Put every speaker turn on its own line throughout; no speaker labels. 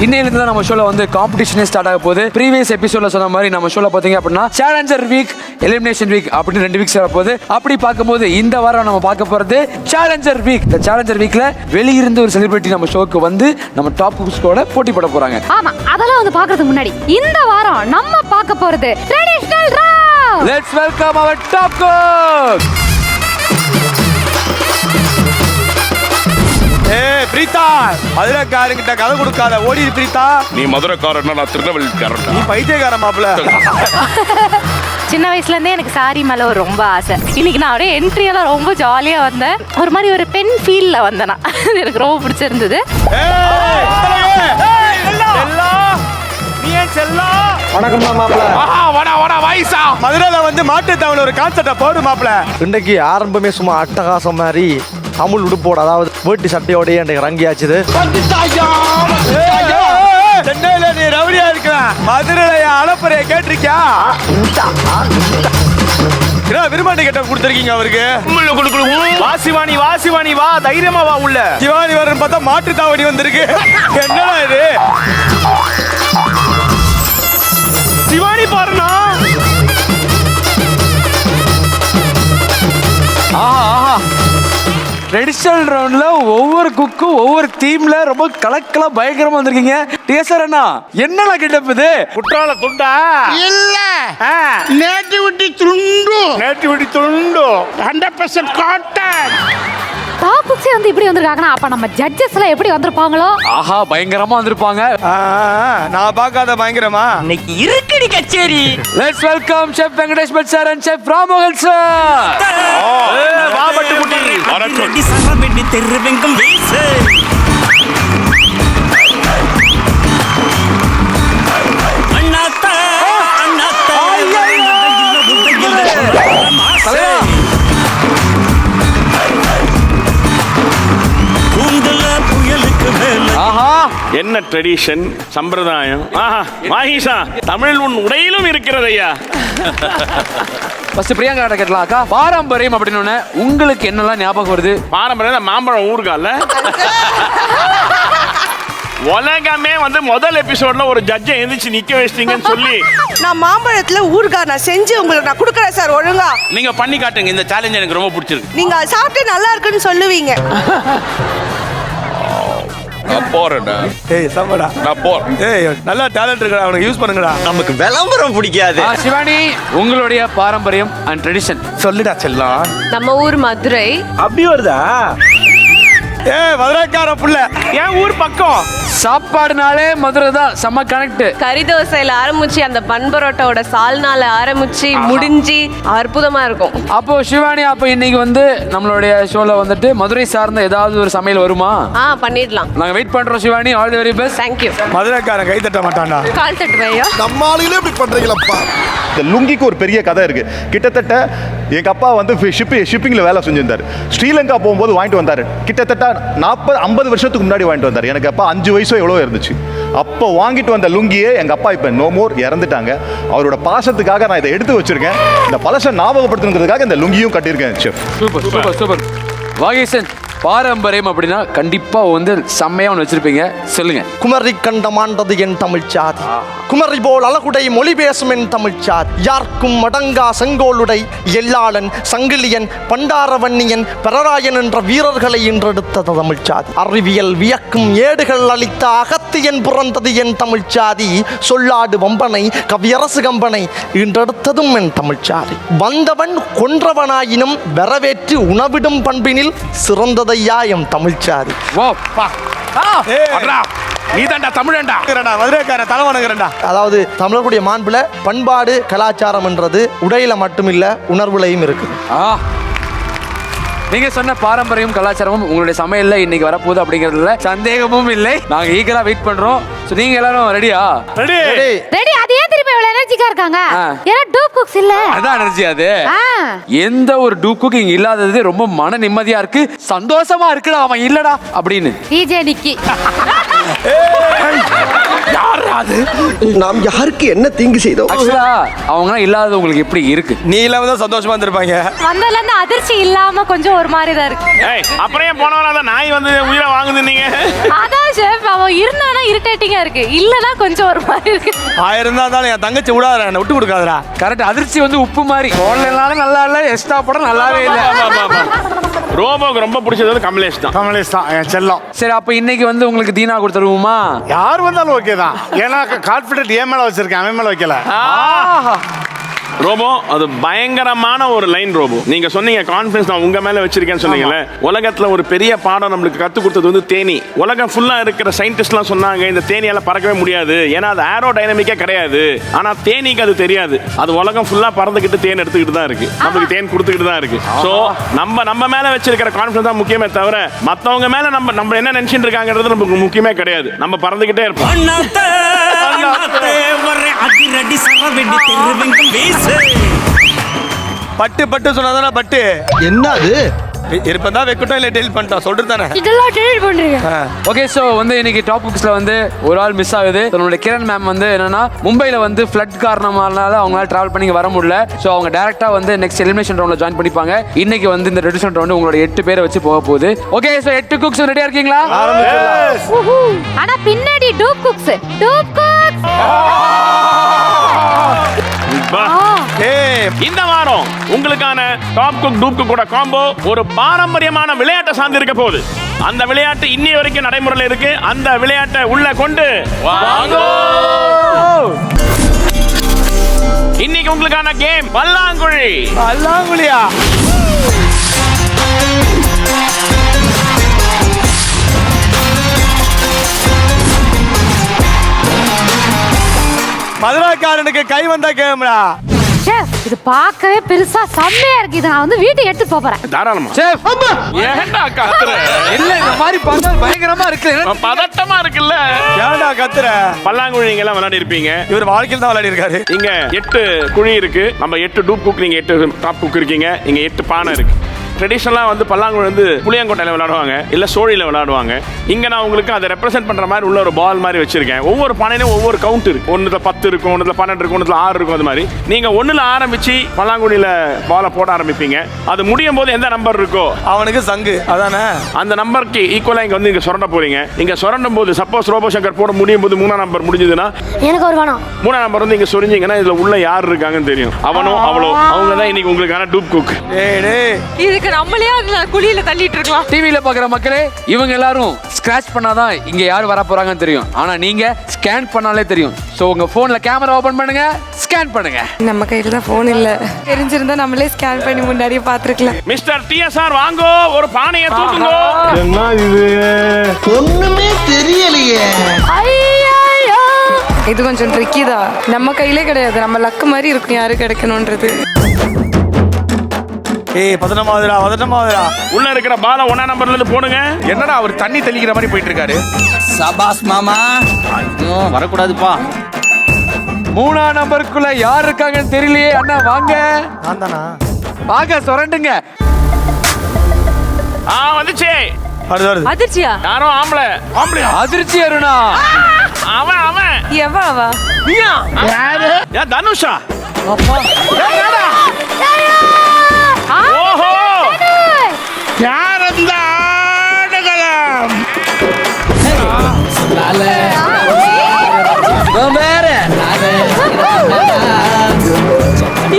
இன்னையிலிருந்து நம்ம ஷோல வந்து காம்படிஷனே ஸ்டார்ட் ஆக போகுது. ப்ரீவியஸ் எபிசோட்ல சொன்ன மாதிரி நம்ம ஷோல பாத்தீங்க அப்படின்னா சேலஞ்சர் வீக், எலிமினேஷன் வீக் அப்படின்னு 2 வீக்ஸ் வர போகுது. அப்படி பார்க்கும்போது இந்த வாரம் நம்ம பார்க்க போறது சேலஞ்சர் வீக். இந்த சேலஞ்சர் வீக்ல வெளியிருந்து ஒரு செலிபிரிட்டி நம்ம ஷோக்கு வந்து நம்ம டாப் குக்ஸ்கோட போட்டி போட போறாங்க.
ஆமா, அதெல்லாம் வந்து பார்க்கிறதுக்கு முன்னாடி இந்த வாரம் நம்ம பார்க்க போறது traditional round.
Let's welcome our top cook.
Preetha, மதுரைக்காரங்கிட்ட கதை கொடுக்காத, ஓடி பிரீதா.
நீ மதுரைக்காரன்னா நான் திருநெல்வேலிக்காரன்.
நீ பைத்தியக்கார மாப்பிள.
சின்ன வயசுல இருந்தே எனக்கு சாரி மேல ஒரு ரொம்ப ஆசை. இன்னைக்கு நான் அப்படியே என்ட்ரியெல்லாம் ரொம்ப ஜாலியா வந்தேன். ஒரு மாதிரி ஒரு பெண் ஃபீல்ல வந்தேன். எனக்கு ரொம்ப பிடிச்சிருந்தது.
மதுரையில வந்து மாட்டு தவளை ஒரு கான்செப்ட போடு மாப்பிள.
இன்றைக்கு ஆரம்பமே சும்மா அட்டகாசம் மாதிரி அமுல் உடுப்போட, அதாவது வேட்டி சட்டையோடய இன்றைக்கு ரங்கியாச்சுது.
சென்னையில நீ ரவுடியா இருக்க, மதுரையில அலப்பறைய கேட்டிருக்கியா? விரும்பாண்டி கேட்ட கொடுத்துருக்கீங்க அவருக்கு. வாசிவாணி வாசிவாணி வா, தைரியமா வா உள்ள. சிவானி வரும் பார்த்தா மாட்டு தாவணி வந்திருக்கு. என்னடா இது? சிவானி பாருனா.
ட்ரெடிஷனல் ரவுண்ட்ல ஒவ்வொரு குக்கும் ஒவ்வொரு தீம்ல ரொம்ப கலக்கலா பயங்கரமா வந்திருக்கீங்க. டிஎஸ்ஆர் அண்ணா, என்னடா கெட்டப் இது?
குற்றால துண்டா
இல்ல, நேட்டிவிட்டி துண்டு.
நேட்டிவிட்டி துண்டு
100% காட்டன்.
டாப் குக்ஸே வந்து இப்படி வந்திருக்காங்கன்னா அப்ப நம்ம ஜட்ஜஸ் எல்லாம் எப்படி வந்திருப்பாங்களோ?
ஆஹா, பயங்கரமா வந்திருப்பாங்க.
நான் பார்க்காத பயங்கரமா
இன்னைக்கு இருக்குடி கச்சேரி.
Let's welcome chef Venkatesh Bhat sir and chef Rammohan sir.
பாபட்டு குட்டி
ரெடி சரவெடி தெருவெங்கும் வீசு. அண்ணாத்தா அண்ணாத்தா
என்ன ட்ரெடிஷன் சம்பிரதாயம். ஆஹா மாஹிஷா, தமிழ் உன் உடையிலும் இருக்கிறது ஐயா.
ஃபர்ஸ்ட் பிரியங்கா கிட்ட கேட்கலாம். அக்கா, பாரம்பரியம் அப்படின்னு உங்களுக்கு என்னெல்லாம் ஞாபகம் வருது?
பாரம்பரியம் மாம்பழம் ஊறுகால. உலகமே வந்து முதல் எபிசோட்ல ஒரு ஜட்ஜை எந்திரிச்சு நிக்க வச்சிட்டீங்கன்னு சொல்லி
நான் மாம்பழத்துல ஊறுகாய் நான் செஞ்சு உங்களுக்கு நான் கொடுக்குறேன் சார். ஒழுங்கா
நீங்க பண்ணி காட்டுங்க. இந்த சேலஞ்ச் எனக்கு ரொம்ப பிடிச்சிருக்கு.
நீங்க சாப்பிட்டு நல்லா இருக்குன்னு சொல்லுவீங்க.
நான் போறேன்டா.
ஏய் சமடா,
நான் போறேன்.
ஏய் நல்லா டேலண்ட் இருக்குடா, அவனுக்கு யூஸ் பண்ணுங்கடா.
நமக்கு விளம்பரம் பிடிக்காது.
சிவானி, உங்களுடைய பாரம்பரியம் அண்ட் ட்ரெடிஷன்
சொல்லுடா செல்லம்.
நம்ம ஊர் மதுரை.
அப்படி வருதா? ஏய் மதுரைக்கார புள்ள, என் ஊர் பக்கம்.
சாப்பாடுனாலே மதுரை தான் செம்ம கனெக்ட்.
கறி தோசையில ஆரம்பிச்சு அந்த பன் பரோட்டாவோட சால்னால ஆரம்பிச்சு முடிஞ்சு அற்புதமா இருக்கும்.
அப்போ சிவானி, அப்போ இன்னைக்கு வந்து நம்மளுடைய ஷோல வந்துட்டு மதுரை சார்ந்த ஏதாவது ஒரு சமையல் வருமா?
பண்ணிடலாம்.
நாங்க வெயிட் பண்றோம் Shivani. All the very best.
Thank you.
மதுரைக்காரன் கை தட்ட மாட்டான்டா.
கால் தட்டுவையா?
நம்ம ஆளுங்களே இப்படி பண்றீங்களப்பா.
இந்த லுங்கிக்கு ஒரு பெரிய கதை இருக்கு. கிட்டத்தட்ட எங்க அப்பா வந்து ஷிப்பிங்ல வேலை செஞ்சிருந்தாரு. ஸ்ரீலங்கா போகும்போது வாங்கிட்டு வந்தாரு. கிட்டத்தட்ட 40-50 வருஷத்துக்கு முன்னாடி வாங்கிட்டு வந்தாரு. எனக்கு அப்பா 5 வயசோ எவ்வளோ இருந்துச்சு. அப்போ வாங்கிட்டு வந்த லுங்கியே எங்க அப்பா இப்ப நோ மோர், இறந்துட்டாங்க. அவரோட பாசத்துக்காக நான் இதை எடுத்து வச்சிருக்கேன். இந்த பழச ஞாபகப்படுத்துறதுக்காக இந்த லுங்கியும் கட்டியிருக்கேன். Chef
super super super. வாகேசன், பாரம்பரியம் அப்படின்னா கண்டிப்பா வந்து செம்மையா ஒன்று வச்சிருப்பீங்க, சொல்லுங்க.
குமரி கண்டமாண்டது என் தமிழ் சாதி, குமரி போல் அழகுடை மொழி பேசும் என் தமிழ் சாதி. யாருக்கும் மடங்கா செங்கோலுடை எல்லாளன் சங்கிலியன் பண்டாரவன்னியன் பரராயன் என்ற வீரர்களை இன்றெடுத்தது தமிழ் சாதி. அறிவியல் வியக்கும் ஏடுகள் அளித்த அகத்தியன் பிறந்தது என் தமிழ் சாதி. சொல்லாடு வம்பனை கவியரசு கம்பனை இன்றெடுத்ததும் என் தமிழ் சாதி. வந்தவன் கொன்றவனாயினும் வரவேற்று உணவிடும் பண்பினில் சிறந்தது தமிழ் சாதி.
நீ தாண்டா தமிழண்டா.
மதுரைக்கார தலைவனுங்கிறா.
அதாவது தமிழர்களுடைய மாண்புல பண்பாடு கலாச்சாரம் என்றது உடையில மட்டுமில்ல, உணர்வுலையும் இருக்கு.
நீங்க சொன்ன பாரம்பரியம் கலாச்சாரமும் உங்களுடைய சமையல்ல இன்னைக்கு வரப்போகுது அப்படிங்கறதுல சந்தேகமும் இல்லை. நாங்க ஈகரா வெயிட் பண்றோம். சோ நீங்க எல்லாரும் ரெடியா?
Ready
ready. அது ஏன் திருப்பி இவ்வளவு எனர்ஜிக்கா இருக்காங்க? ஏன்னா டூப் குக்ஸ் இல்ல.
அதான் எனர்ஜி. அது எந்த ஒரு டூப் குக் இங்க இல்லாதது ரொம்ப மன நிம்மதியா இருக்கு, சந்தோஷமா இருக்குடா. அவன் இல்லடா அப்படின்னு
டிஜே நிக்கி.
யாரா
கூடாது.
நாம் யாருக்கு என்ன தீங்கு செய்தோம்?
ஆக்சுவலா அவங்க இல்லாதது உங்களுக்கு எப்படி இருக்கு?
நீ இல்லாம தான் சந்தோஷமா இருந்திருப்பாங்க.
வந்ததுல இருந்து அதிர்ச்சி இல்லாம கொஞ்சம் ஒரு மாதிரி தான் இருக்கு.
ஏய் அப்புறம் ஏன் போனவராத நாய் வந்து உயிரை வாங்குது நீங்க?
அதான் ஷெஃப், அவன் இருந்தானா இரிட்டேட்டிங்கா இருக்கு, இல்லனா கொஞ்சம் ஒரு மாதிரி இருக்கு.
ஆயிரம் தான் என் தங்கச்சி விடாத, என்ன விட்டு கொடுக்காதடா.
கரெக்ட். அதிர்ச்சி வந்து உப்பு மாதிரி போடலனாலும் நல்லா இல்ல, எக்ஸ்ட்ரா போட நல்லாவே இல்ல.
ரோபோக்கு ரொம்ப பிடிச்சது வந்து கமலேஷ் தான்.
கமலேஷ் தான் என் செல்லம்.
சரி, அப்ப இன்னைக்கு வந்து உங்களுக்கு தீனா கொடுத்துருவோமா?
யார் வந்தாலும் ஓகே தான். ஏன்னா கான்ஃபிடென்ட் ஏன் மேல வச்சிருக்கேன், அவன் மேல வைக்கல.
ரோபோ அது பயங்கரமான ஒரு லைன். ரோபோ நீங்க சொன்னீங்க கான்ஃபிடன்ஸ் நான் உங்க மேல வச்சிருக்கேன்னு சொன்னீங்கல்ல. உலகத்துல ஒரு பெரிய பாடம் நம்மளுக்கு கத்து கொடுத்தது வந்து தேனி. உலகம் ஃபுல்லா இருக்கிற சயின்டிஸ்ட்லாம் சொன்னாங்க இந்த தேனியால பறக்கவே முடியாது, ஏன்னா அது ஏரோ டைனமிக்கே கிடையாது. ஆனா தேனிக்கு அது தெரியாது. அது உலகம் ஃபுல்லா பறந்துக்கிட்டு தேன் எடுத்துக்கிட்டு தான் இருக்கு, நம்மளுக்கு தேன் கொடுத்துக்கிட்டு தான் இருக்கு. ஸோ நம்ம மேல வச்சிருக்கிற கான்ஃபிடன்ஸ் தான் முக்கியமே தவிர மத்தவங்க மேல நம்ம என்ன நினைச்சிட்டு இருக்காங்கிறது நமக்கு முக்கியமே கிடையாது. நம்ம பறந்துக்கிட்டே இருப்போம்.
அண்ணாத்த அண்ணாத்த ஒரு அதிரடி சரவெடி தெருவெங்கும் வீசு.
பட்டு பட்டு சொன்னாதானே பட்டு.
என்ன அது?
இருப்பதான் வைக்கட்டும், இல்லை டெலிட் பண்ணிட்டோம் சொல்லிட்டு தானே.
இதெல்லாம் டெலிட் பண்றீங்க.
ஓகே, சோ வந்து இன்னைக்கு டாப் புக்ஸ்ல வந்து ஒரு ஆள் மிஸ் ஆகுது. நம்மளுடைய கிரண் மேம் வந்து என்னன்னா மும்பைல வந்து ஃப்ளட் காரணமானால அவங்களால டிராவல் பண்ணி வர முடியல. சோ அவங்க டைரக்டா வந்து நெக்ஸ்ட் எலிமினேஷன் ரவுண்ட்ல ஜாயின் பண்ணிப்பாங்க. இன்னைக்கு வந்து இந்த ரெடியூஷன் ரவுண்ட் உங்களோட 8 பேரை வச்சு போக போகுது. ஓகே, சோ 8 குக்ஸ் ரெடியா இருக்கீங்களா?
ஆனா பின்னாடி டூப் குக்ஸ்
இந்த வாரம் உங்களுக்கான டாப் குக் டூப் குக் கூட காம்போ ஒரு பாரம்பரியமான விளையாட்டை சார்ந்து இருக்க போகுது. அந்த விளையாட்டு இன்னி வரைக்கும் நடைமுறையில் இருக்கு. அந்த விளையாட்டை உள்ள கொண்டு வாங்கோ. இன்னைக்கு உங்களுக்கான கேம் பல்லாங்குழி.
பல்லாங்குழியா? மதுரைக்காரனுக்கு கை வந்தா கேம்டா.
ஷெஃப், இது பார்க்கவே பெருசா செம்மையா இருக்கு. இதை நான் வந்து வீட்டுக்கு எடுத்து போறேன்.
தாராளமா.
செஃப்,
ஏன்டா கத்துற?
இல்ல இந்த மாதிரி பார்த்தா பயங்கரமா இருக்கு.
பதட்டமா இருக்குல்ல?
ஏன்டா கத்துற?
பல்லாங்குழி நீங்க எல்லாம் விளையாடி இருப்பீங்க.
இவர் வாழ்க்கையில் தான் விளையாடி இருக்காரு.
இங்க 8 குழி இருக்கு. நம்ம 8 டூப் குக், நீங்க 8 டாப் குக் இருக்கீங்க. இங்க 8 பானை இருக்கு. ட்ரெடிஷனலாக வந்து பல்லாங்குழி வந்து புளியங்கோட்டையில் விளையாடுவாங்க, இல்லை சோழியில் விளையாடுவாங்க. இங்கே நான் உங்களுக்கு அதை ரெப்ரசென்ட் பண்ணுற மாதிரி உள்ள ஒரு பால் மாதிரி வச்சிருக்கேன். ஒவ்வொரு பானையிலும் ஒவ்வொரு கவுண்ட் இருக்கு. ஒன்றுல 10 இருக்கும், ஒன்றுல 12 இருக்கும், ஒன்றுல 6 இருக்கும். அது மாதிரி நீங்கள் ஒன்றில் ஆரம்பிச்சு பல்லாங்குழியில் பாலை போட ஆரம்பிப்பீங்க. அது முடியும் போது எந்த நம்பர் இருக்கோ
அவனுக்கு சங்கு அதானே,
அந்த நம்பருக்கு ஈக்குவலாக இங்கே வந்து இங்கே சுரண்ட போறீங்க. இங்கே சுரண்டும் போது சப்போஸ் ரோபோ சங்கர் போட முடியும் போது 3ஆம் நம்பர் முடிஞ்சதுன்னா
எனக்கு ஒரு வேணும்.
3ஆம் நம்பர் வந்து இங்கே சொரிஞ்சிங்கன்னா இதில் உள்ள யார் இருக்காங்கன்னு தெரியும். அவனோ அவளோ அவங்க தான் இன்னைக்கு உங்களுக்கான டூப் குக்.
இதுக்கு நம்மளே குழியில தள்ளிட்டு இருக்கலாம்.
டிவில பாக்குற மக்களே, இவங்க எல்லாரும் ஸ்கிராட்ச் பண்ணாதான் இங்க யார் வர போறாங்கன்னு தெரியும். ஆனா நீங்க ஸ்கேன் பண்ணாலே தெரியும். சோ உங்க போன்ல கேமரா ஓபன் பண்ணுங்க, ஸ்கேன் பண்ணுங்க.
நம்ம கையில தான் போன் இல்ல, தெரிஞ்சிருந்தா நம்மளே ஸ்கேன் பண்ணி முன்னாடியே பாத்துருக்கலாம்.
மிஸ்டர் டிஎஸ்ஆர் வாங்கோ, ஒரு பானையை தூக்குங்க.
என்ன இது?
ஒண்ணுமே தெரியலையே.
இது கொஞ்சம் ட்ரிக்கி தான். நம்ம கையிலே கிடையாது, நம்ம லக்கு மாதிரி இருக்கும் யாரு கிடைக்கணும்ன்றது.
ஏய் பதட்டமாவதுடா, பதட்டமாவதுடா.
உள்ள இருக்கிற பால 1ஆம் நம்பர்ல இருந்து போடுங்க.
என்னடா அவர் தண்ணி தெளிக்கிற மாதிரி போயிட்டு இருக்காரு.
சபாஸ் மாமா, வரக்கூடாதுப்பா.
3ஆம் நம்பருக்குள்ள யார் இருக்காங்கன்னு தெரியலையே. அண்ணா வாங்க.
நான் தானா?
வாங்க சுரண்டுங்க.
வந்துச்சு.
வருது.
அதிர்ச்சியா?
யாரோ ஆம்பளை. ஆம்பளையா?
அதிர்ச்சி அருணா.
அவன்
எவா
யாரு? யா தனுஷா. ஓஹோ, யார் அந்த ஆடுகளம்?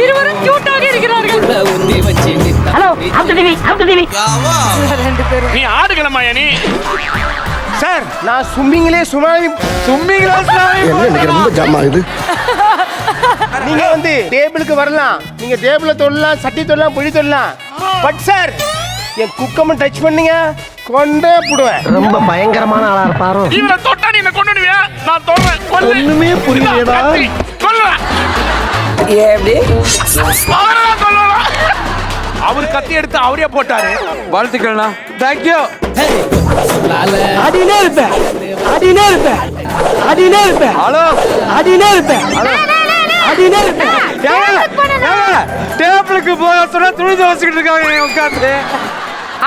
இருவரும் கியூட்டாக இருக்கிறார்கள். ஹலோ,
நீ ஆடுகளமா நீ?
சார் நான் சும்மிங்களே
சும்மிங்களா
ரொம்ப ஜாம் ஆகுது.
நீங்க வந்து டேபிளுக்கு வரலாம், நீங்க டேபிள தொடலாம், சட்டி தொடலாம், பொடி தொடலாம். பட் சார் என் குக்கம்மன் டச் பண்ணீங்க கொண்டே போடுவேன்.
ரொம்ப பயங்கரமான ஆளா இருப்பாரோ.
இவரை தொட்டா நீ என்ன கொன்னுடுவியா? நான் தொடுறேன். கொல்லு.
ஒண்ணுமே புரியலடா.
கொல்லுவேன்.
எப்படி
அவரெல்லாம் கொல்லலாம்.
அவர் கத்தி எடுத்து அவரே போட்டாரு.
வாழ்த்துக்கள்ண்ணா. தேங்க்யூ.
அடினே இருப்பேன்.
ஹலோ.
அடினே இருப்பேன்.
டேபிளுக்கு போக சொன்னா துணி துவச்சிக்கிட்டு இருக்காங்க உட்காந்து.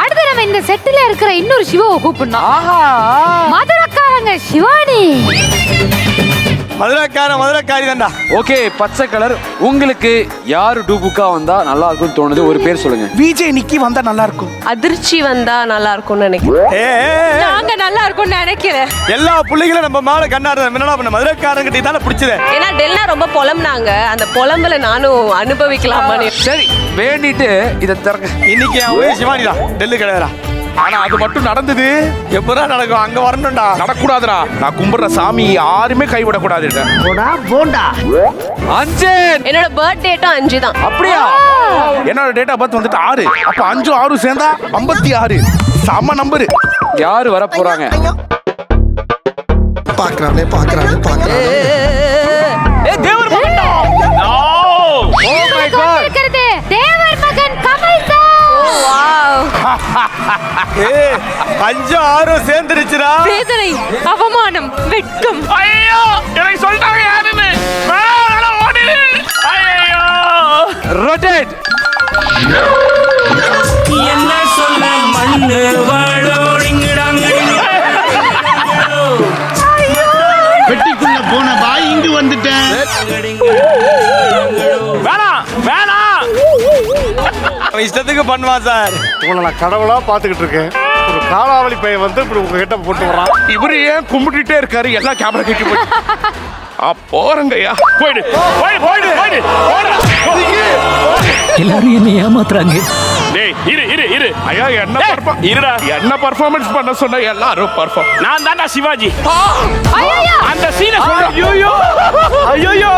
அடுத்து நம்ம இந்த செட்டில இருக்கிற இன்னொரு சிவாவை கூப்பிடணும்.
ஆஹா,
மதுரக்காரங்க சிவானி.
மதுரைக்காரி தான்டா.
ஓகே, பச்சை கலர். உங்களுக்கு யாரு டூபுக்கா வந்தா நல்லா இருக்கும்னு தோணுது? ஒரு பேர் சொல்லுங்க.
விஜய் நிக்கி வந்தா நல்லா இருக்கும்.
அதிர்ச்சி வந்தா நல்லா இருக்கும்னு நினைக்கிறேன்.
நாங்க நல்லா இருக்கும்னு நினைக்கிறேன்.
எல்லா புள்ளைகளும் நம்ம மேல கண்ணாடுறது என்னடா பண்ண மதுரைக்காரங்கிட்ட தானே பிடிச்சது.
ஏன்னா டெல்னா ரொம்ப புலம்புனாங்க, அந்த புலம்பல நானும் அனுபவிக்கலாமான்னு.
சரி, வேண்டிட்டு இதை திறங்க.
இன்னைக்கு என் உயிர் சிவானி தான், டெல்லு கிடையாதுடா. ஆனா அது மட்டும் நடந்தது. எப்பதான் நடக்கும்? அங்க வரணும்டா.
நடக்கூடாதுடா. நான் கும்பிடுற சாமி யாருமே கைவிடக்கூடாது.
அஞ்சன்.
என்னோட பர்த் டேட்டும் 5 தான்.
அப்படியா?
என்னோட டேட் ஆஃப் பர்த் வந்துட்டு 6. அப்ப 5 6 சேர்ந்தா 56. செம்ம நம்பரு.
யாரு வர போறாங்க?
பாக்குறானே.
தேவர் மகன்டா.
Oh my God.
தேவர் மகன் கமல் சார்.
வாவ்.
5 6 சேர்ந்துருச்சுடா.
வேதனை, அவமானம், வெட்கம்.
ஐயோ எனக்கு சொல்லிட்டாங்க யாருன்னு. ஓடிடு. ஐயோ
ரொட்டேட்.
என்ன சொல்ல மண்ணு வாழோடிங்கடாங்க.
வெட்டிக்குள்ள போன பாய் இங்கு வந்துட்டேன்.
வேணாம்.
அவன் இஷ்டத்துக்கு பண்ணுவான் சார். உங்களை நான் கடவுளா பாத்துக்கிட்டு இருக்கேன். ஒரு காலாவளி பையன் வந்து இப்படி உங்ககிட்ட போட்டு வரான்.
இவரு ஏன் கும்பிட்டுட்டே இருக்காரு? எல்லாம் கேமரா கிட்ட போய் போறங்கய்யா.
போயிடு.
எல்லாரும் என்ன ஏமாத்துறாங்க.
டேய் இரு.
ஐயா
இருடா.
என்ன பர்ஃபார்மன்ஸ் பண்ண சொன்ன எல்லாரும் பர்ஃபார்ம்.
நான் தான்டா சிவாஜி. அந்த சீனை
ஐயோ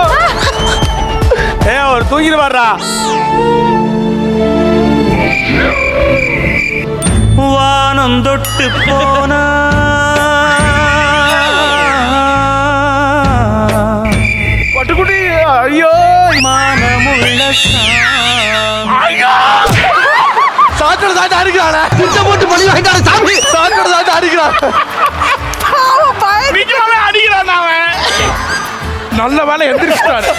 ஒரு தூங்கிட்டு வர்றா.
வானம் தொட்டு போனா
பட்டுக்குட்டி. ஐயோ
மானமுள்ள
சாக்கடை தாண்டி அடிக்கிறானே. குச்சை போட்டு பண்ணி வாங்கிட்டாரு சாமி. சாக்கடை தாண்டி அடிக்கிறான்.
அடிக்கிறான் அவன்.
நல்ல வேலை எந்திரிச்சிட்டாரு.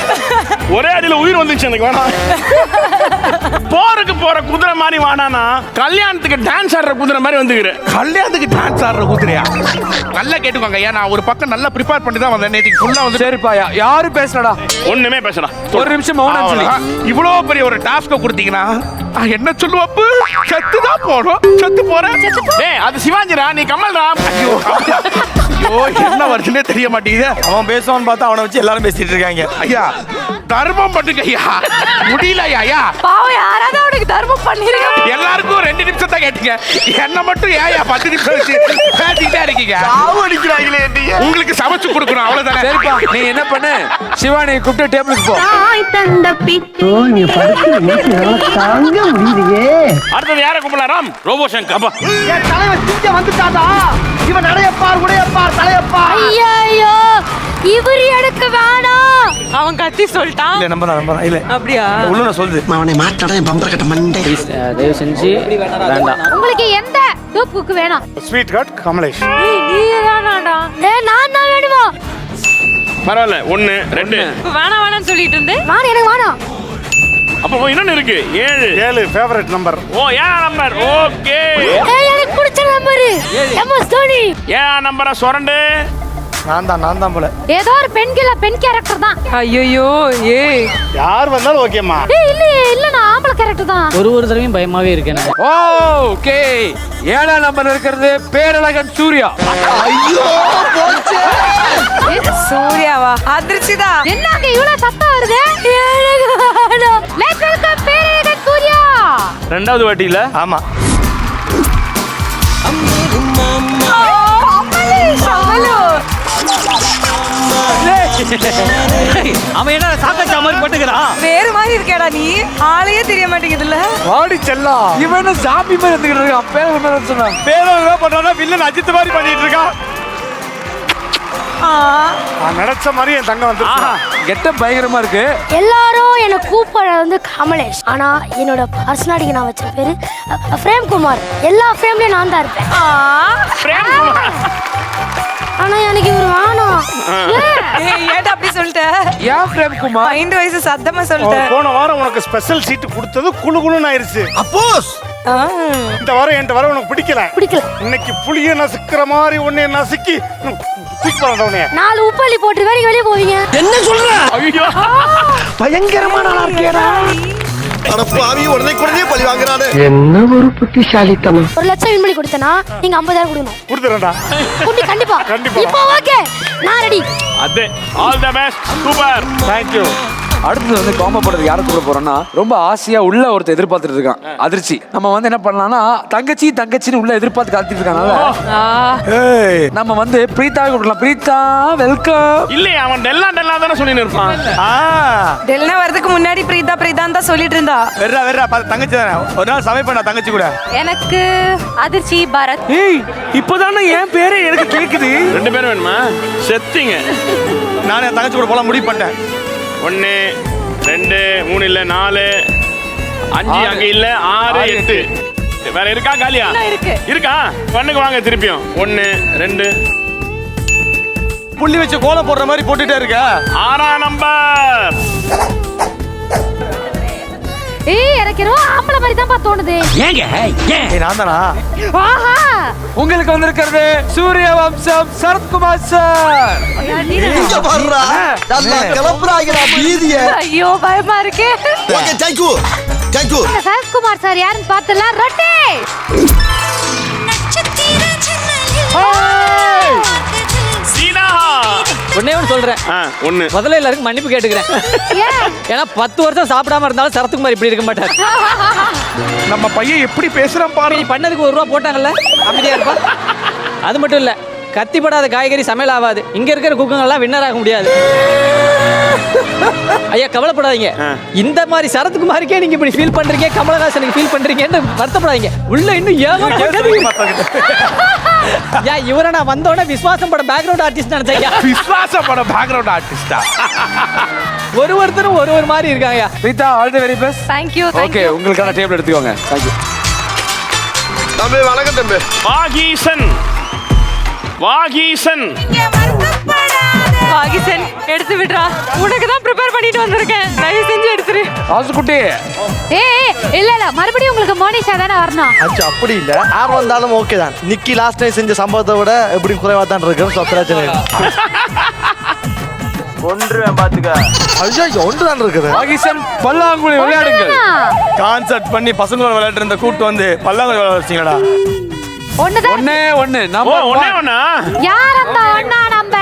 ஒரே அடியில உயிர் வந்துச்சு எனக்கு. வேணாம். போருக்கு போற குதிரை மாதிரி வாடானா, கல்யாணத்துக்கு டான்ஸ் ஆடுற குதிரை மாதிரி வந்துக்கிறேன்.
கல்யாணத்துக்கு டான்ஸ் ஆடுற குதிரையா? நல்லா கேட்டுக்கோங்க ஐயா. நான் ஒரு பக்கம் நல்லா ப்ரிப்பேர் பண்ணி தான் வந்தேன். நேற்றுக்கு ஃபுல்லா வந்து
சரிப்பா, யாரு பேசுறடா?
ஒண்ணுமே பேசடா.
ஒரு நிமிஷம் மௌனம் சொல்லி.
இவ்வளோ பெரிய ஒரு டாஸ்க கொடுத்தீங்கன்னா என்ன சொல்லுவப்பு? செத்து தான் போறோம். செத்து போறேன்.
டேய் அது சிவாஜிரா, நீ கமல்டா.
ஐயோ என்ன வருதுன்னே தெரிய மாட்டேங்குது.
அவன் பேசுவான்னு பார்த்தா அவனை வச்சு எல்லாரும் பேசிட்டு இருக்காங்க.
ஐயா தர்மம் பண்ணுங்க ஐயா. முடியல ஐயா.
பாவம், யாராவது அவனுக்கு தர்மம் பண்ணிருங்க.
எல்லாருக்கும் 2 நிமிஷம் தான் கேட்டீங்க. என்ன மட்டும் ஏயா 10 நிமிஷம் வச்சு பேசிக்கிட்டே இருக்கீங்க?
அடிக்கிறாங்களே.
உங்களுக்கு சமைச்சு கொடுக்கணும் அவ்வளவுதானே.
சரிப்பா, நீ என்ன பண்ணு, சிவானியை கூப்பிட்டு டேபிளுக்கு போ.
அடுத்தது யாரை கும்பலாராம்? ரோபோ சங்கர். அப்பா
தலைவன் சிங்க வந்துட்டாடா. இவன் நடையப்பார் உடையப்பார் தலையப்பார்.
ஐயோ, இவர் எனக்கு வேணாம். அவன் கத்தி சொல்லிட்டான்.
இல்ல நம்பலாம் இல்ல.
அப்படியா?
உள்ள சொல்லுது.
அவனை மாட்டாடா என் பம்பர கட்ட மண்டை.
தயவு செஞ்சு வேண்டாம்.
உங்களுக்கு எந்த டூப்புக்கு வேணாம்?
Sweetheart Kamlesh.
நீ தானாடா? நான் தான் வேணுமா?
பரவாயில்ல. 1 2
வேணாம்னு சொல்லிட்டு இருந்தேன். எனக்கு வேணாம்.
அப்போ இன்னொன்னு இருக்கு.
7 ஃபேவரட் நம்பர்.
ஓ ஏன் நம்பர்? ஓகே.
எனக்கு பிடிச்ச நம்பர் எம்எஸ் தோனி.
ஏன் நம்பரை சொரண்டு?
நான் தான் போல.
ஏதோ ஒரு பெண் கேரக்டர் தான்.
ஐயோ
யார் வந்தாலும் ஓகேம்மா.
இல்ல நான் ஆம்பளை கேரக்டர் தான்.
ஒரு தடவையும் பயமாவே இருக்கேன்.
ஓகே, 7ஆம் நம்பர் இருக்கிறது பேரழகன் சூர்யா.
ஐயோ போச்சு.
சூர்யாவா? அதிர்ச்சிதா.
என்னங்க இவ்வளவு சத்தம் வருது? Let's welcome Perazhagan Suriya.
2வது வாட்டில.
ஆமா.
அவன் என்ன சாக்கச்சா மாதிரி போட்டுக்கிறான்?
வேற மாதிரி இருக்கேடா நீ. ஆளையே தெரிய மாட்டேங்குதுல்ல.
வாடி செல்லா.
இவன் சாமி மாதிரி இருந்துகிட்டு இருக்கான். பேர சொன்னா
பேரோ பண்றானா வில்லன் அஜித் மாதிரி பண்ணிட்டு இருக்கான். நான் நினைச்ச மாதிரி என் தங்க வந்து
கெட்ட பயங்கரமா இருக்கு.
எல்லாரும் என்னை கூப்பிட வந்து கமலேஷ், ஆனா என்னோட பர்சனாலிட்டிக்கு நான் வச்ச பேரு பிரேம் குமார். எல்லா ஃப்ரேம்லயும் நான் தான் இருப்பேன். ஆனா எனக்கு இவர் வேணாம்.
ஏன்டா அப்படி சொல்லிட்ட?
ஏன் பிரேம் குமார்?
5 வயசு சத்தமா சொல்லிட்டேன்.
போன வாரம் உனக்கு ஸ்பெஷல் சீட் கொடுத்தது குளுகுளுன்னு ஆயிருச்சு.
அப்போஸ்
இந்த வாரம் உனக்கு பிடிக்கல.
பிடிக்கல.
இன்னைக்கு புளிய நசுக்கிற மாதிரி உன்னை நசுக்கி பிக் பண்றவனே
4 உப்பள்ளி போட்டு நீங்க வெளியே போவீங்க.
என்ன சொல்ற?
ஐயோ
பயங்கரமான ஆளா இருக்கேடா.
அடப்பாவி உடனே பழி வாங்குறானே.
என்ன ஒரு புத்திசாலித்தனம்.
1 லட்சம் வின் பண்ணி கொடுத்தனா நீங்க 50,000 கொடுக்கணும்.
கொடுத்துறேன்டா.
கண்டிப்பா.
கண்டிப்பா.
இப்போ ஓகே. நான் ரெடி.
அதே all the best super
Thank you.
அடுத்தது வந்து காம்போ போடுறது யாரை கூட போறோம்னா ரொம்ப ஆசையா உள்ள ஒருத்தர் எதிர்பார்த்துட்டு இருக்கான் அதிர்ச்சி. நம்ம வந்து என்ன பண்ணலாம்னா தங்கச்சின்னு உள்ள எதிர்பார்த்து காத்துட்டு இருக்கானல நம்ம வந்து பிரீத்தாவை கூப்பிடலாம். பிரீத்தா வெல்கம்.
இல்லையே அவன் டெல்லா தானே சொல்லின்னு இருப்பான்.
டெல்னா வரதுக்கு முன்னாடி பிரீதா தான் சொல்லிட்டு இருந்தா.
வெர்ரா தங்கச்சி தானே. ஒரு நாள் சமைப்பேன் தங்கச்சி கூட.
எனக்கு அதிர்ச்சி பரத்.
ஏய் இப்போதானே என் பேரே எனக்கு கேக்குது.
2 பேரும் வேணுமா? செத்திங்க.
நானே தங்கச்சி கூட போலாம் முடிவு பண்ணிட்டேன்.
1 2 3 இல்ல 4 5 அங்க இல்ல 6 8 வேற இருக்கா காலியா இருக்கா? பண்ணுங்க வாங்க திருப்பியும் 1 2
புள்ளி வச்சு கோலம் போடுற மாதிரி போட்டுட்டே இருக்க.
6ஆம் நம்பர்.
ஏய் எனக்கு ஏதோ ஆம்பளை மாதிரி தான் தோணுது.
ஏங்க ஏன்
நான் தானா?
ஆஹா
உங்களுக்கு வந்திருக்கிறது சூரிய வம்சம் சரத்குமார் சார்.
இங்க பாருடா. நல்லா கிளப்புறாங்கடா பீதிய.
ஐயோ பயமா இருக்கே.
Okay thank you.
இந்த சரத்குமார் சார் யாருன்னு பார்த்தலாம். ரொட்டி
சீனா
ஒன்னே ஒன்று சொல்றேன்.
1
முதல்ல எல்லாருக்கும் மன்னிப்பு கேட்டுக்கிறேன். ஏன்னா 10 வருஷம் சாப்பிடாம இருந்தாலும் சரத்குமார் இப்படி இருக்க மாட்டார்.
நம்ம பையன் எப்படி பேசுறான் பாரு.
நீ பண்ணதுக்கு 1 ரூபா போட்டாங்கல்ல அமைதியா இருப்பா. அது மட்டும் இல்ல கத்திப்படாத காய்கறி சமையல் ஆகாது. இங்க இருக்கிற குக்கங்கள்லாம் வின்னர் ஆக முடியாது. ஐயா கவலைப்படாதீங்க. இந்த மாதிரி சரத்குமாருக்கே நீங்க இப்படி ஃபீல் பண்றீங்க, கமலஹாசனுக்கு ஃபீல் பண்றீங்கன்னு வருத்தப்படாதீங்க. உள்ள இன்னும் ஏன் இவரை நான் வந்தோடனே விஸ்வாசம் பட பேக்ரவுண்ட் ஆர்டிஸ்ட் நினைச்சேன்.
விஸ்வாசம் பட பேக்ரவுண்ட் ஆர்டிஸ்டா?
ஒருத்தரும் ஒரு மாதிரி இருக்காங்க.
Preetha all the very best.
Thank you.
Okay உங்களுக்கான டேபிள் எடுத்துக்கோங்க. தேங்க்யூ
தம்பி வணக்கம் தம்பி.
வாகீசன்
வாகிசன் எடுத்து விடுறா. உனக்கு தான் ப்ரிப்பேர் பண்ணிட்டு வந்திருக்கேன். தயவு செஞ்சு எடுத்துரு.
ஆசுகுட்டி
ஏய் இல்ல மறுபடியும் உங்களுக்கு மோனிஷா தானே வரணும்.
அச்சா அப்படி இல்ல. யார் வந்தாலும் ஓகே தான். நிக்கி லாஸ்ட் டைம் செஞ்ச சம்பவத்தை விட எப்படி குறைவா தான் இருக்கும். சோ பிரச்சனை இல்லை.
ஒன்றுவேன் பாத்துக்க.
ஐயோ ஒன்று தான் இருக்குது.
வாகிசன் பல்லாங்குழி விளையாடுங்கள்.
கான்சர்ட் பண்ணி பசங்களோட விளையாட்டு இருந்த கூட்டு வந்து பல்லாங்குழி விளையாட வச்சிங்களா?
ஒண்ணுதான்.
ஒண்ணே நம்பர்
ஒண்ணா
யார் அந்த ஒண்ணா நம்ப?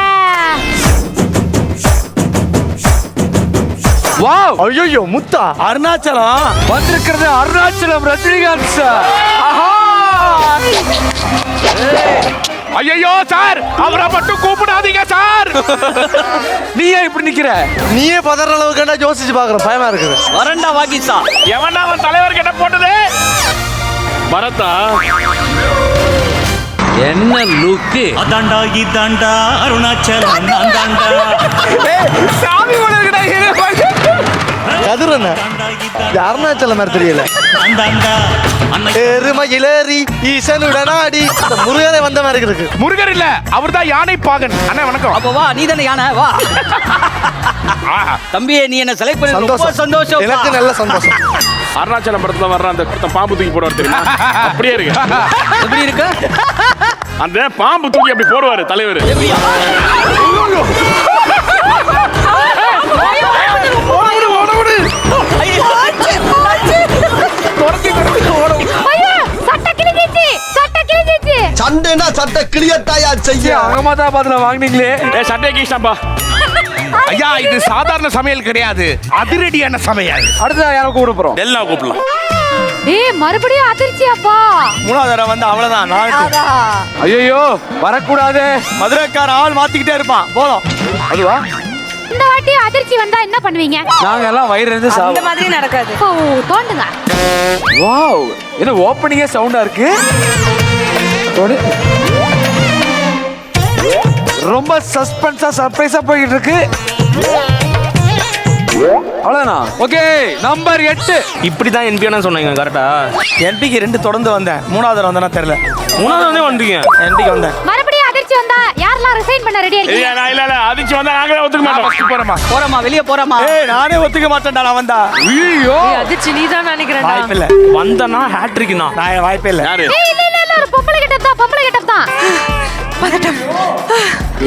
வாவ்
ஐயோ முத்தா
அருணாச்சலம்
வந்திருக்கிறது அருணாச்சலம் ரஜினிகாந்த் சார். ஆஹா
ஐயோ சார் அவரை மட்டும் கூப்பிடாதீங்க சார்.
நீ ஏன் இப்படி நிக்கிற?
நீயே பதற அளவுக்கு யோசிச்சு பாக்குறேன். பயமா இருக்குது.
வரண்டா வாகிசா.
எவன்டா அவன் தலைவர் கிட்ட போட்டது? பரதா
என்ன லுக்கு.
அதாண்டா இதாண்டா அருணாச்சலம் அந்தாண்டா.
சாமி கொண்டிருக்கடா.
கதிர் என்ன அருணாச்சலம் மாதிரி தெரியல.
அந்தாண்டா
எருமகிலேறி ஈசனுடன் ஆடி அந்த முருகனை வந்த மாதிரி இருக்கு.
முருகர் இல்ல அவர்தான் யானை பாகன். அண்ணா வணக்கம்.
அப்ப வா நீ தானே யானை வா. தம்பியே நீ என்ன செலக்ட் பண்ணி ரொம்ப சந்தோஷம்.
எனக்கு நல்ல சந்தோஷம்.
அருணாச்சலம் படத்துல வர்ற அந்த பாம்பு தூக்கி போடுவார் தெரியுமா? அப்படியே இருக்கு.
எப்படி இருக்கு?
அந்த பாம்பு தூக்கி அப்படி போடுவாரு தலைவர்.
எப்படியா?
சண்டைனா சட்டை கிளியத்தாயா செய்ய.
அகமதாபாத்ல வாங்குனீங்களே.
சட்டை கீஷ்டாப்பா.
ஐயா இது சாதாரண சமையல் கிடையாது, அதிரடியான சமையல்.
அடுத்ததா யாரை கூப்பிட போறோம்?
டெல்லா கூப்பிடலாம்.
ஏய் மறுபடியும் அதிர்ச்சியாப்பா.
3வது தடவை வந்து அவ்வளவுதான். நான்
ஐயோ வரக்கூடாது.
மதுரைக்கார ஆள் மாத்திக்கிட்டே இருப்பான். போதும்.
அதுவா?
இந்த வாட்டி அதிர்ச்சி வந்தா என்ன பண்ணுவீங்க?
நாங்க எல்லாம் வயிறு இருந்து
இந்த
சாப்பிடுவோம்.
மாதிரி நடக்காது.
ஓ தோண்டுங்க.
வாவ் என்ன ஓப்பனிங்கே சவுண்டா இருக்கு. தோடு. ரொம்ப சஸ்பென்ஸா சர்ப்ரைஸா போயிட்டு இருக்கு. அவ்வளவுதானா? Okay number 8.
இப்படிதான் என்பியா சொன்னீங்க கரெக்டா? என்பிக்கு 2 தொடர்ந்து வந்தேன். 3வது தடவை வந்தேன்னா தெரியல.
3வது வந்து வந்தீங்க.
என்பிக்கு வந்தேன்.
மறுபடியும் அதிர்ச்சி வந்தா யாரெல்லாம் ரிசைன் பண்ண ரெடியா இருக்கீங்க?
இல்ல அதிர்ச்சி வந்தா நாங்களே ஒத்துக்க மாட்டோம்.
போறமா வெளியே போறமா.
ஏய் நானே ஒத்துக்க மாட்டேன்டா. நான் வந்தா
ஐயோ
அதிர்ச்சி நீ தான் நினைக்கிறேன்.
வாய்ப்பில்லை. வந்தனா ஹேட்ரிக்னா நான் வாய்ப்பே இல்லை.
யாரு?
ஏய் இல்ல ஒரு பொம்பளை கெட்டப் தான்.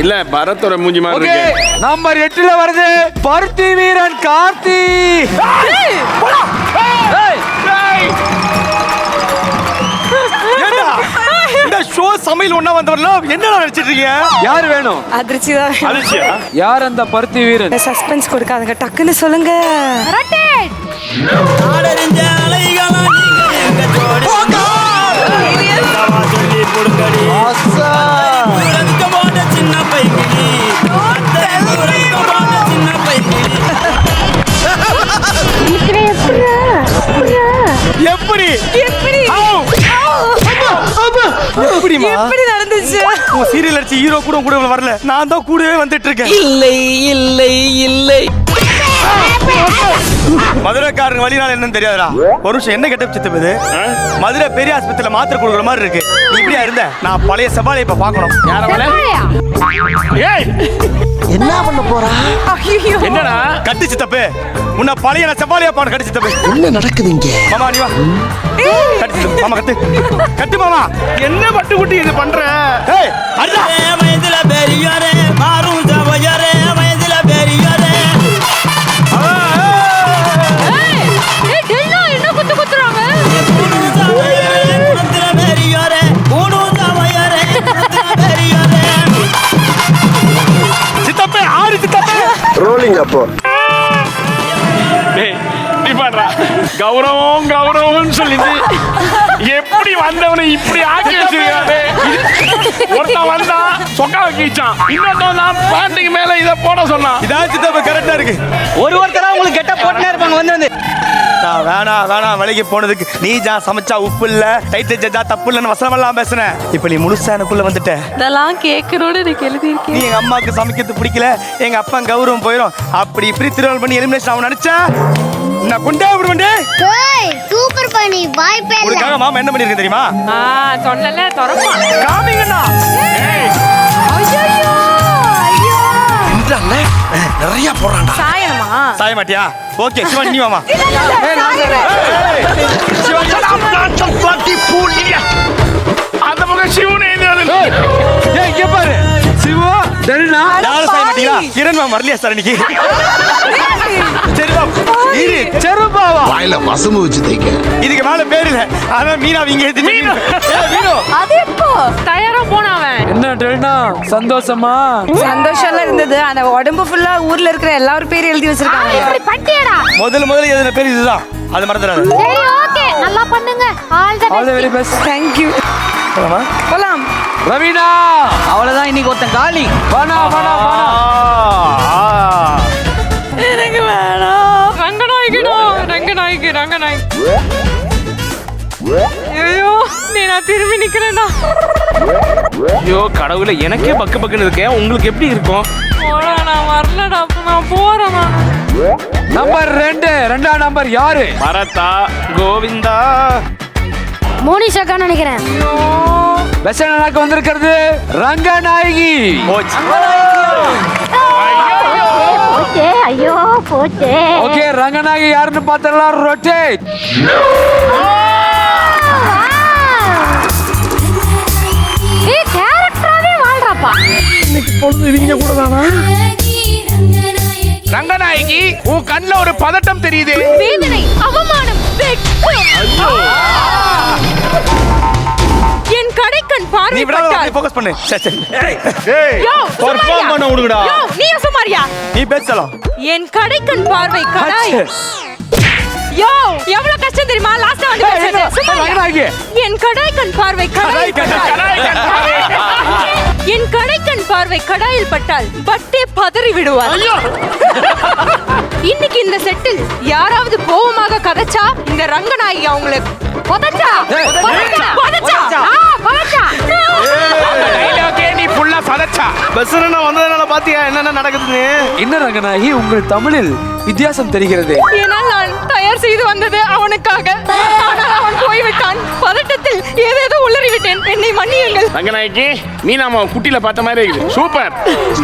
இல்ல பரத்தோட மூஞ்சி மாதிரி
ஓகே
இருக்கு.
நம்பர் 8ல வருது பருத்தி வீரன் கார்த்தி.
இந்த ஷோ சமையல் ஒண்ணா வந்தவர்ல என்னடா நினைச்சிட்டு இருக்கீங்க?
யார் வேணும்?
அதிர்ச்சி தான்.
அலிஷியா
யார் அந்த பருத்தி வீரன்?
சஸ்பென்ஸ் கொடுக்காதுங்க, டக்குன்னு சொல்லுங்க.
எப்படி
எப்படி
எப்படிமா
எப்படி நடந்துச்சு?
உன் சீரியல் அடிச்சு ஹீரோ கூட கூட வரல, நான் தான் கூடவே வந்துட்டு இருக்கேன்.
இல்லை இல்லை இல்லை.
மதுரைக்காரங்க வழினால என்னன்னு தெரியாதுடா. ஒரு நிமிஷம், என்ன கெட்டப் சித்தம் இது? மதுரை பெரிய ஆஸ்பத்திரியில மாத்திரை கொடுக்குற மாதிரி இருக்கு. நீ இப்படியா இருந்த? நான் பழைய சவாலை இப்ப பார்க்கணும்.
ஏய்
என்ன பண்ண போறா?
ஐயோ,
என்னடா கட்டு சித்தப்பு? உன்னை பழைய செவ்வாலியா பாடு கட்டு சித்தப்பு.
என்ன நடக்குது இங்க?
மாமா நீ வா. கட்டு சித்தப்பு. மாமா கட்டு கட்டு மாமா.
என்ன பட்டு குட்டி இது பண்ற?
ஏய் அண்ணா
வயதுல பெரியாரே மாறும் ஜவயரே வயதுல பெரியாரே.
என்ன குத்து குத்துறாங்க?
சித்தப்பு ஆறு சித்தப்பு.
ரோலிங் அப்போ.
டேய் நீ பண்றா கௌரவம் கௌரவம்னு சொல்லிட்டு எப்படி வந்தவனை இப்படி ஆக்கி வச்சிருக்காரு. ஒருத்தன் வந்தா சொக்கா கீச்சான், இன்னொருத்தன் நான் பேண்ட்டுக்கு மேல இதை போட சொன்னான்.
இதான் சித்தப்பு கரெக்டா இருக்கு.
ஒருத்தரா உங்களுக்கு கெட்ட போட்டுனே இருப்பாங்க வந்து.
நான் வேணாம் வேலைக்கு போனதுக்கு நீ சமைச்சா உப்பு இல்ல, டைட் செஞ்சா தப்பு இல்லன்னு வசனமெல்லாம் பேசுனேன். இப்ப நீ முழுசா எனக்குள்ள வந்துட்ட.
இதெல்லாம் கேட்கணும்னு எனக்கு எழுதியிருக்கேன்.
நீ எங்க அம்மாவுக்கு சமைக்கிறது பிடிக்கல, எங்க அப்பா கௌரவம் போயிடும், அப்படி இப்படி திருவள்ளுவர் பண்ணி எலிமினேஷன் அவன் நினைச்சா நான் கொண்டே விடுவேன்.
சூப்பர் பண்ணி வாய்ப்பே இல்ல.
உனக்காக மாமா என்ன பண்ணிருக்கேன் தெரியுமா?
சொன்னல தொரமா.
காமிங்கண்ணா.
நிறைய போறான்டா.
சாயணுமா?
சாய மாட்டியா? ஓகே சிவானி நீ வாமா.
அந்த பக்கம் சிவனே
இங்க பாரு சிவா டெல்னா.
யாரும் சாய மாட்டீங்களா? கிரண் மேம் வரலையா சார் இன்னைக்கு? சரி வா. இரு
செருப்பாவா?
வாயில வசம்பு வச்சு தைக்க.
இதுக்கு மேல பேர் இல்ல. அதான் மீனா இங்க ஏத்தி மீனு. மீனு
அது எப்போ?
தயாரா போனவன்.
என்ன டெல்னா சந்தோஷமா?
சந்தோஷம்லாம் இருந்தது. அந்த உடம்பு ஃபுல்லா ஊர்ல இருக்கிற எல்லாரும் பேர் எழுதி வச்சிருக்காங்க.
இப்படி பண்ணிட்டியாடா?
முதல்ல எழுதின பேர் இதுதான், அது மறந்துடாது.
சரி ஓகே, நல்லா பண்ணுங்க. All the
all the very best.
Thank you.
போலாமா?
போலாம்.
ரவீனா
அவ்வளவுதான், இன்னைக்கு ஒருத்தன் காலி.
வானா வானா வானா.
எனக்கு வேணாம்.
ரங்கநாயகி ஐயோ நீ நான் திரும்பி நிக்கிறேன்னா.
ஐயோ கடவுளே, எனக்கே பக்கு பக்குன்னு இருக்கேன், உங்களுக்கு எப்படி இருக்கும்?
போடா, நான் வரலடா, நான் போறேன்.
நம்பர் 2 ரெண்டாம் நம்பர் யாரு?
பரதா கோவிந்தா.
மோனிஷாக்கா நினைக்கிறேன்.
பெசனாக்கு வந்திருக்கிறது ரங்கநாயகி.
போச்சே, ஐயோ போச்சே.
ஓகே ரங்கநாயகி யாருன்னு பார்த்தலாம். ரொட்டேட்.
ஏய் கேரக்டராவே வாழ்றாப்பா.
இன்னைக்கு பொழுது இவங்க கூட தானா?
ரங்கநாயகி உன் கண்ணுல ஒரு பதட்டம் தெரியுது.
வேதனை, அவமானம், வெட்கம். என் கடைக்கண்
நீ
பார்வை
விடாத,
பட்டால்.
ஃபோக்கஸ் பண்ணு. சரி
டேய்
யோ,
பெர்ஃபார்ம் பண்ண விடுங்கடா.
யோ, நீ சுமாரியா?
நீ பேசலாம்.
என் கடைக்கண் பார்வை கடாய். யோ, எவ்வளவு கஷ்டம் தெரியுமா? லாஸ்டா வந்து பேசுறது.
ரங்கநாயகி
என் கடைக்கண் பார்வை கடாய் பட்டால். என் கடைக்கண் பார்வை கடாயில் பட்டால் பட்டே பதறி விடுவார். இன்னைக்கு இந்த செட்டில் யாராவது கோவமாக கதைச்சா இந்த ரங்கநாயகி அவங்களுக்கு புதைச்சா.
நீ ஃபுல்லா சதச்சா.
பஸ்ஸுன்னு வந்ததுனால பாத்தியா என்னென்ன நடக்குதுன்னு?
என்ன ரங்கநாயகி உங்கள் தமிழில் வித்தியாசம் தெரிகிறது.
ஏனால் நான் தயார் செய்து வந்தது அவனுக்காக. ஆனால் அவன் போய்விட்டான். பதட்டத்தில் ஏதேதோ உளறி விட்டேன். என்னை மன்னியுங்கள்.
ரங்கநாயகி நீ நாம குட்டியில பார்த்த மாதிரி இருக்குது. சூப்பர்.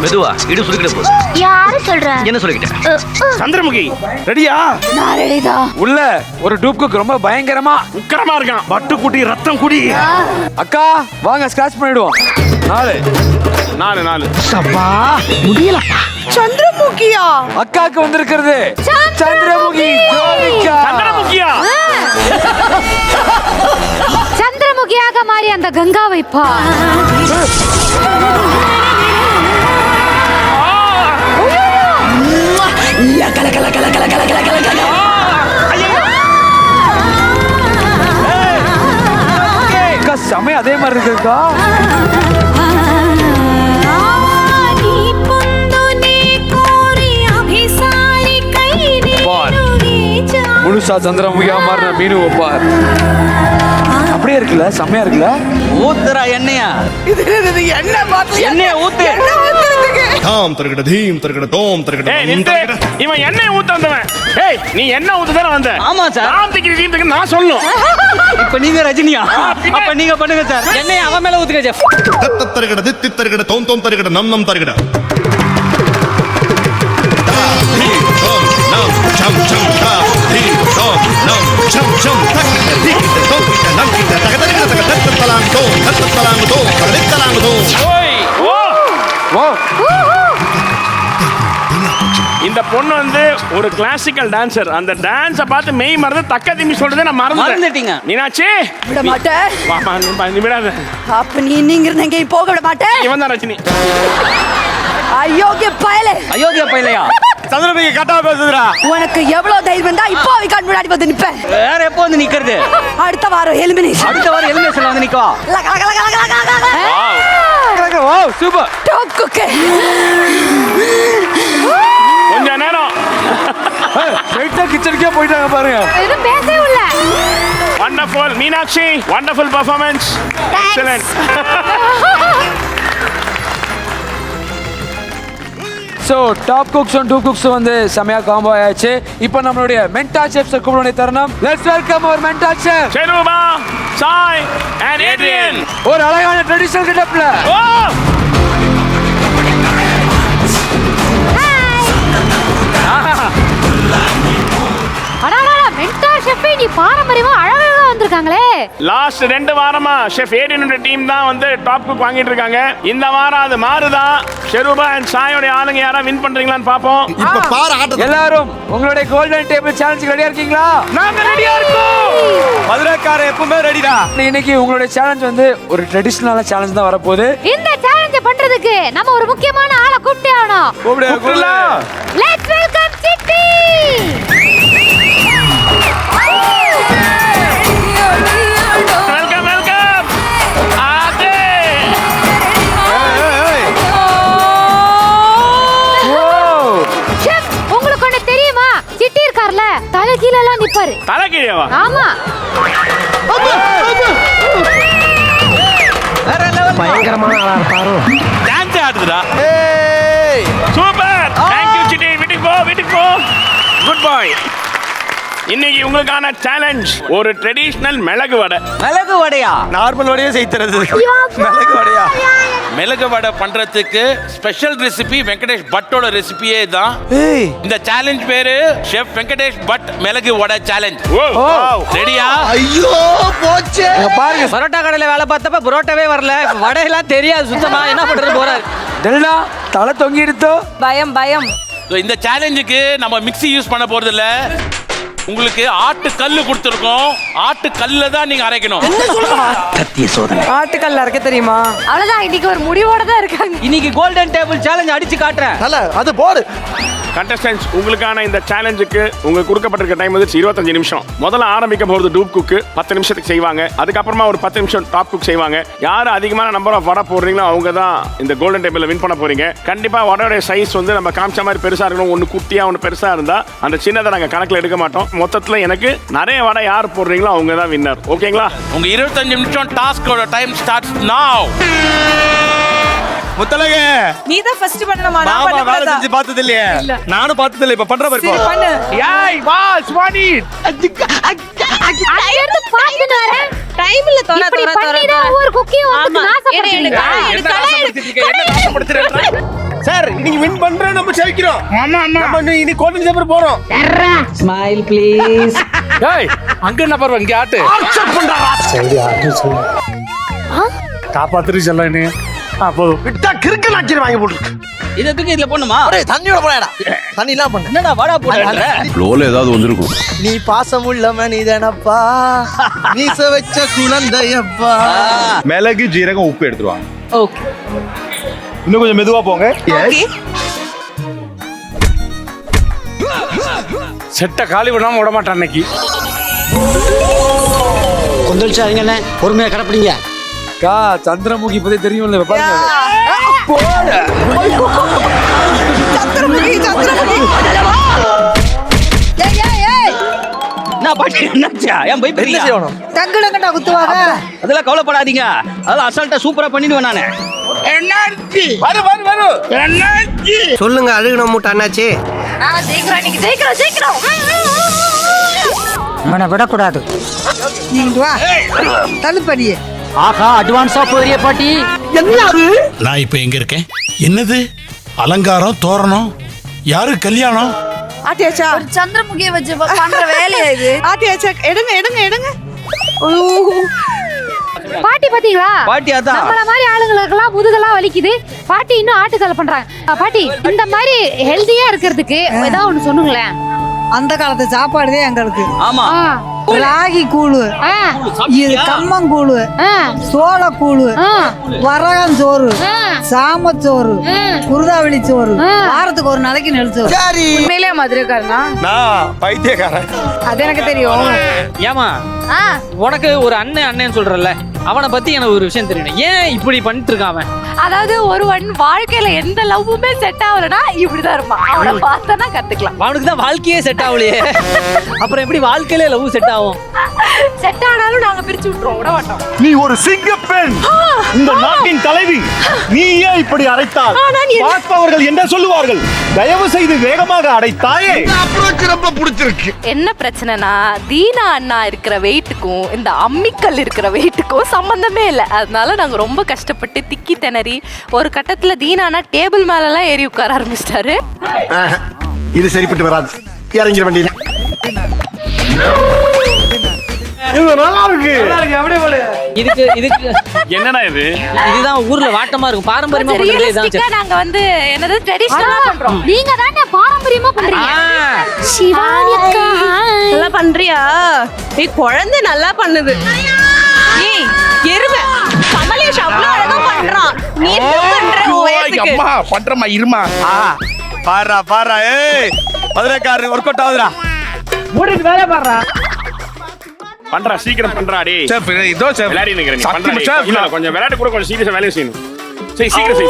மெதுவா இடு சுருக்கிட போகுது.
யாரு சொல்ற?
என்ன சொல்லிக்கிட்டேன்?
சந்திரமுகி
ரெடியா?
நான் ரெடிதா.
உள்ள ஒரு டூப்க்கு ரொம்ப பயங்கரமா
உக்கரமா இருக்கான்.
பட்டு குடி ரத்தம் குடி.
அக்கா வாங்க ஸ்கிராட்ச் பண்ணிடுவோம்.
4
சந்திரமுகியா?
அக்காக்கு வந்திருக்கிறது சந்திரமுகி ஜோதிகா.
சந்திரமுகியா?
சந்திரமுகியாக மாறி அந்த கங்காவை பார்.
அக்கா செமையா அதே மாதிரி இருக்குக்கா. முழுசா சந்திரமுகியா மாறின மீனு பார். அப்படியே இருக்குல்ல, செமையா இருக்குல்ல.
ஊத்துறா எண்ணெயா
என்ன பாத்து
எண்ணெய ஊத்து.
தாம் தரகட தீம் தரகட தோம் தரகட
ஏய் நித்து, இவன் எண்ணெய் ஊத்த வந்தவன். ஏய் நீ எண்ணெய் ஊத்த தானே வந்த?
ஆமா சார்.
நான் திக்கி டீம் திக்கி நான் சொல்லணும்.
இப்ப நீங்க ரஜினியா? அப்ப நீங்க பண்ணுங்க சார். எண்ணெய அவன் மேல ஊத்துங்க செஃப்.
தத்த தரகட தித்தி தரகட தோம் தோம் தரகட நம் நம் தரகட
இந்த பொண்ணு வந்து ஒரு கிளாசிக்கல் டான்சர். அந்த டான்ஸை பார்த்து மெய் மறந்து தக்க திமி சொல்றதே நான்
மறந்துட்டீங்க.
மீனாட்சி
விட மாட்டேன்.
நீ விடாத.
அப்ப நீங்க இருந்து எங்கேயும் போக விட மாட்டேன்.
இவன் தான் ரஜினி.
அயோக்கிய பயலே.
அயோக்கிய பையலையா?
சந்திரமுகி கட்டா பேசுதுடா.
உனக்கு எவ்வளவு தைரியம் தான் இப்போ அவ கண் முன்னாடி வந்து நிப்பேன்.
வேற எப்போ வந்து நிக்கிறது?
அடுத்த வாரம் எலிமினேஷன்.
அடுத்த வாரம் எலிமினேஷன்ல வந்து நிக்கவா?
Wow super.
Top cook.
கொஞ்ச நேரம்
ஸ்ட்ரைட்டா கிச்சனுக்கே போயிட்டாங்க பாருங்க.
எதுவும் பேசவே இல்ல.
Wonderful Meenakshi, wonderful performance. Excellent.
So top cooks and dupe cooks வந்து செமையா காம்போ ஆயாச்சு. இப்போ நம்மளுடைய மென்டா செஃப்ஸ் கூப்பிட தருணம். Let's welcome our mentor chef
Sheruba, Sai and Adrian.
ஒரு அழகான ட்ரெடிஷனல் கெட்டப்ல.
ஓ
அடாடா மென்டார் ஷெஃப் நீ பாரம்பரியமா அழகா வந்திருக்காங்களே.
லாஸ்ட் 2 வாரமா ஷெஃப் ஏடியனோட டீம் தான் வந்து டாப் குக் வாங்கிட்டு இருக்காங்க. இந்த வாரம் அது மாறுதா? ஷெரூபா அண்ட் சாயோட ஆளுங்க யாரா வின் பண்றீங்களான்னு பாப்போம்.
இப்ப பாரு ஆட்ட.
எல்லாரும் உங்களுடைய கோல்டன் டேபிள் சேலஞ்சுக்கு ரெடியா இருக்கீங்களா?
நாங்க ரெடியா இருக்கோம்.
மதுரைக்கார எப்பவுமே ரெடிடா. இன்னைக்கு உங்களுடைய சேலஞ்ச் வந்து ஒரு ட்ரெடிஷனலான சேலஞ்ச் தான் வரப்போகுது.
இந்த சேலஞ்ச பண்றதுக்கு நம்ம ஒரு முக்கியமான ஆளை கூப்பிட்டே ஆகணும்.
கூப்பிடலாம்.
Let's welcome Chitti.
Welcome welcome. ஆதே.
ஷெஃப் உங்களுக்கு ஒண்ணு தெரியுமா? சிட்டி இருக்கார்ல தலை கீழ எல்லாம் நிப்பாரு.
தலை கீழேவா?
ஆமா.
பயங்கரமான ஆளா இருப்பாரு.
டான்ஸ் ஆடுதுடா. சூப்பர். Thank you Chitti. வீட்டுக்கு போ. Good bye. இன்னைக்கு உங்களுக்கான சேலஞ்ச் ஒரு ட்ரெடிஷனல் மிளகு வடை.
மிளகு வடையா?
நார்மல் வடையே செய்தறது. மிளகு வடையா?
மிளகு வடை பண்றதுக்கு ஸ்பெஷல் ரெசிபி வெங்கடேஷ் பட்டோட ரெசிபியே தான். இந்த சேலஞ்ச் பேரு ஷெஃப் வெங்கடேஷ் பட் மிளகு வடை சேலஞ்ச். ரெடியா?
ஐயோ போச்சு.
பாருங்க
பரோட்டா கடையில வேலை பார்த்தப்ப புரோட்டாவே வரல. வடையெல்லாம் தெரியாது சுத்தமா. என்ன பண்றது போறாரு.
டெல்டா தலை தொங்கி எடுத்தோ.
பயம் பயம்.
இந்த சேலஞ்சுக்கு நம்ம மிக்ஸி யூஸ் பண்ண போறது இல்ல. உங்களுக்கு ஆட்டு கல்லு கொடுத்துருக்கோம். ஆட்டு கல்ல தான் நீங்க அரைக்கணும்.
கத்திய சோதனை.
ஆட்டுக்கல் அரைக்க தெரியுமா?
அவ்வளவுதான் இன்னைக்கு ஒரு முடிவோட தான் இருக்காங்க.
இன்னைக்கு கோல்டன் டேபிள் சேலஞ்ச் அடிச்சு காட்டுறேன்.
நல்ல அது போடு.
கண்டஸ்டன்ஸ் உங்களுக்கான இந்த சேலஞ்சுக்கு உங்களுக்கு கொடுக்கப்பட்டிருக்க டைம் வந்து 25 நிமிஷம். முதல்ல ஆரம்பிக்க போறது டூப் குக்கு 10 நிமிஷத்துக்கு செய்வாங்க. அதுக்கப்புறமா ஒரு 10 நிமிஷம் டாப் குக் செய்வாங்க. யாரு அதிகமான நம்பர் ஆஃப் வடை போடுறீங்களோ அவங்க தான் இந்த கோல்டன் டேபிள்ல வின் பண்ண போறீங்க. கண்டிப்பா வடையோட சைஸ் வந்து நம்ம காமிச்ச மாதிரி பெருசா இருக்கணும். ஒன்னு குட்டியா ஒன்னு பெருசா இருந்தா அந்த சின்னதை நாங்க கணக்குல எடுக்க மாட்டோம். மொத்தத்துல எனக்கு நிறைய வடை யார் போடுறீங்களோ அவங்க தான் வின்னர். ஓகேங்களா?
உங்க 25 நிமிஷம் டாஸ்கோட டைம் ஸ்டார்ட்ஸ் நவ.
முத்தலக
நீ தான் ஃபர்ஸ்ட் பண்ணணுமா? நான்
மாமா வேலை
பண்ணக்கூடாதா?
செஞ்சு பார்த்தது இல்லையே. நானும் பார்த்தது இல்லை. இப்ப பண்ற பாரு.
சரி பண்ணு.
ஏய் பாஸ் வாடி.
அங்கிருந்து பாத்துட்டு வரேன்.
டைம்ல தோற
இப்படி
தோற
பண்ணி
தோற.
தான் ஒரு குக்கிங் வந்து நாசப்படுத்துறீங்க.
சார் இன்னைக்கு வின் பண்றோம், நம்ம ஜெயிக்கிறோம். நம்ம இனி கோல்டன் டேபிள் போறோம்.
Smile please.
ஏய் அங்க என்ன பாரு இங்க ஆட்டு. காப்பாத்துரு சொல்ல நீ
போதும்.
விட்டா கிறுக்கு நாச்சில் வாங்கி போட்டுருக்கு.
இதை தூக்கி இதுல போடணுமா?
தண்ணியோட போடா. தண்ணி என்ன பண்ண?
என்னடா வாடா போடுற?
ரோல ஏதாவது வந்திருக்கும்.
நீ பாசமுள்ள மனிதனப்பா, நீச வச்ச குழந்தையப்பா.
மிளகு ஜீரகம் உப்பு எடுத்துருவாங்க.
ஓகே.
இன்னும் கொஞ்சம் மெதுவா போங்க.
செட்டை காலி விடாம விட மாட்டான் அன்னைக்கு.
கொந்தளிச்சாதீங்கண்ணே, பொறுமையா கடப்பிடிங்க.
கா சந்திரமுகி பத்தி தெரியும்ல பாருங்க.
என்ன பாட்டி என்னாச்சா? ஏன் பயப்படுறீங்க?
தங்கடங்கடா குத்துவாங்க.
அதெல்லாம் கவலைப்படாதீங்க, அதெல்லாம் அசால்ட்டா சூப்பரா பண்ணிடுவேன் நானு.
சொல்லுங்க அழுகணும் மூட்டை அண்ணாச்சி.
அவனை விடக்கூடாது. தள்ளுப்படியே.
ஆஹா, அட்வான்ஸா போறிய பாட்டி.
நான் இப்ப எங்க இருக்கேன்? என்னது அலங்காரம், தோரணம், யாரு கல்யாணம்?
ஆட்டியாச்சா? சந்திரமுகியை வச்சு பண்ற வேலையா இது? ஆட்டியாச்சா? எடுங்க எடுங்க எடுங்க.
பாட்டி பாத்தீங்களா?
பாட்டி அதான்.
நம்மள மாதிரி ஆளுங்களுக்கெல்லாம் முதுகெல்லாம் வலிக்குது, பாட்டி இன்னும் ஆட்டுக்கலை பண்றாங்க. பாட்டி இந்த மாதிரி ஹெல்தியா இருக்கிறதுக்கு ஏதாவது ஒண்ணு சொன்னுங்களேன்.
அந்த காலத்து சாப்பாடுதே எங்களுக்கு.
ஆமா.
ராகி கூழு, இது கம்மங்கூழு, சோளக்கூழு, வரகம் சோறு, சாமச்சோறு, குருதாவளி சோறு, வாரத்துக்கு ஒரு நாளைக்கு நெல் சோறு. உண்மையிலே மதுரைக்காரனா?
நான் பைத்தியக்காரன்.
அது எனக்கு தெரியும்.
ஏமா உனக்கு ஒரு அண்ணன் சொல்றல, அவனை பத்தி எனக்கு ஒரு விஷயம் தெரியணும். ஏன் இப்படி பண்ணிட்டு இருக்கான் அவன்?
அதாவது ஒருவன் வாழ்க்கையில எந்த லவ்வுமே செட் ஆகலனா இப்படிதான் இருப்பான். அவனை பார்த்தனா கத்துக்கலாம்.
அவனுக்கு தான் வாழ்க்கையே செட் ஆகலையே, அப்புறம் எப்படி வாழ்க்கையிலே லவ் செட் ஆகும்?
செட் ஆனாலும் நாங்க பிரிச்சு விட்டுருவோம், விட மாட்டோம்.
நீ ஒரு சிங்கப்பெண், இந்த நாட்டின் தலைவி. நீ ஏன் இப்படி அடைத்தால் பார்ப்பவர்கள் என்ன சொல்லுவார்கள்? தயவு செய்து வேகமாக அடைத்தாயே.
ரொம்ப பிடிச்சிருக்கு.
என்ன பிரச்சனைனா, தீனா அண்ணா இருக்கிற வெயிட்டுக்கும் இந்த அம்மிக்கல் இருக்கிற வெயிட்டுக்கும் சம்பந்தமே இல்லை. அதனால நாங்க ரொம்ப கஷ்டப்பட்டு திக்கி திணறி ஒரு கட்டத்துல தீனா அண்ணா டேபிள் மேல எல்லாம் ஏறி உட்கார ஆரம்பிச்சிட்டாரு.
இது சரிப்பட்டு வராது, இறங்கிற வண்டியில.
இதுக்கு இதுக்கு
என்னடா இது?
இதுதான் ஊர்ல வாட்டமா இருக்கும், பாரம்பரியமா பண்றது இதுதான்.
ரியலிஸ்டிக்கா நாங்க வந்து என்னது ட்ரெடிஷனலா பண்றோம். நீங்க தானே பாரம்பரியமா பண்றீங்க. சிவானி அக்கா
நல்லா பண்றியா? ஏய் குழந்தை நல்லா பண்ணுது. ஏய் எருமை கமலேஷ் அவ்வளவு அழகா பண்றான். நீ என்ன பண்ற?
அம்மா பண்றமா இருமா.
பாரா பாரா. ஏய் மதுரைக்காரர் ஒர்க் அவுட் ஆகுதுடா.
மூடிட்டு வேலை பாடுறா.
பண்றா, சீக்கிரம் பண்றா டேய்.
செஃப் இதோ செஃப்
விளையாடி நிக்கிறேன் நீ. பண்றா
சத்தியமா
டேய்.
செஃப்.
இல்ல கொஞ்சம் விளையாட்டு கூட கொஞ்சம் சீரியஸா வேலைய செய்யணும். சீக்கிரம் செய்.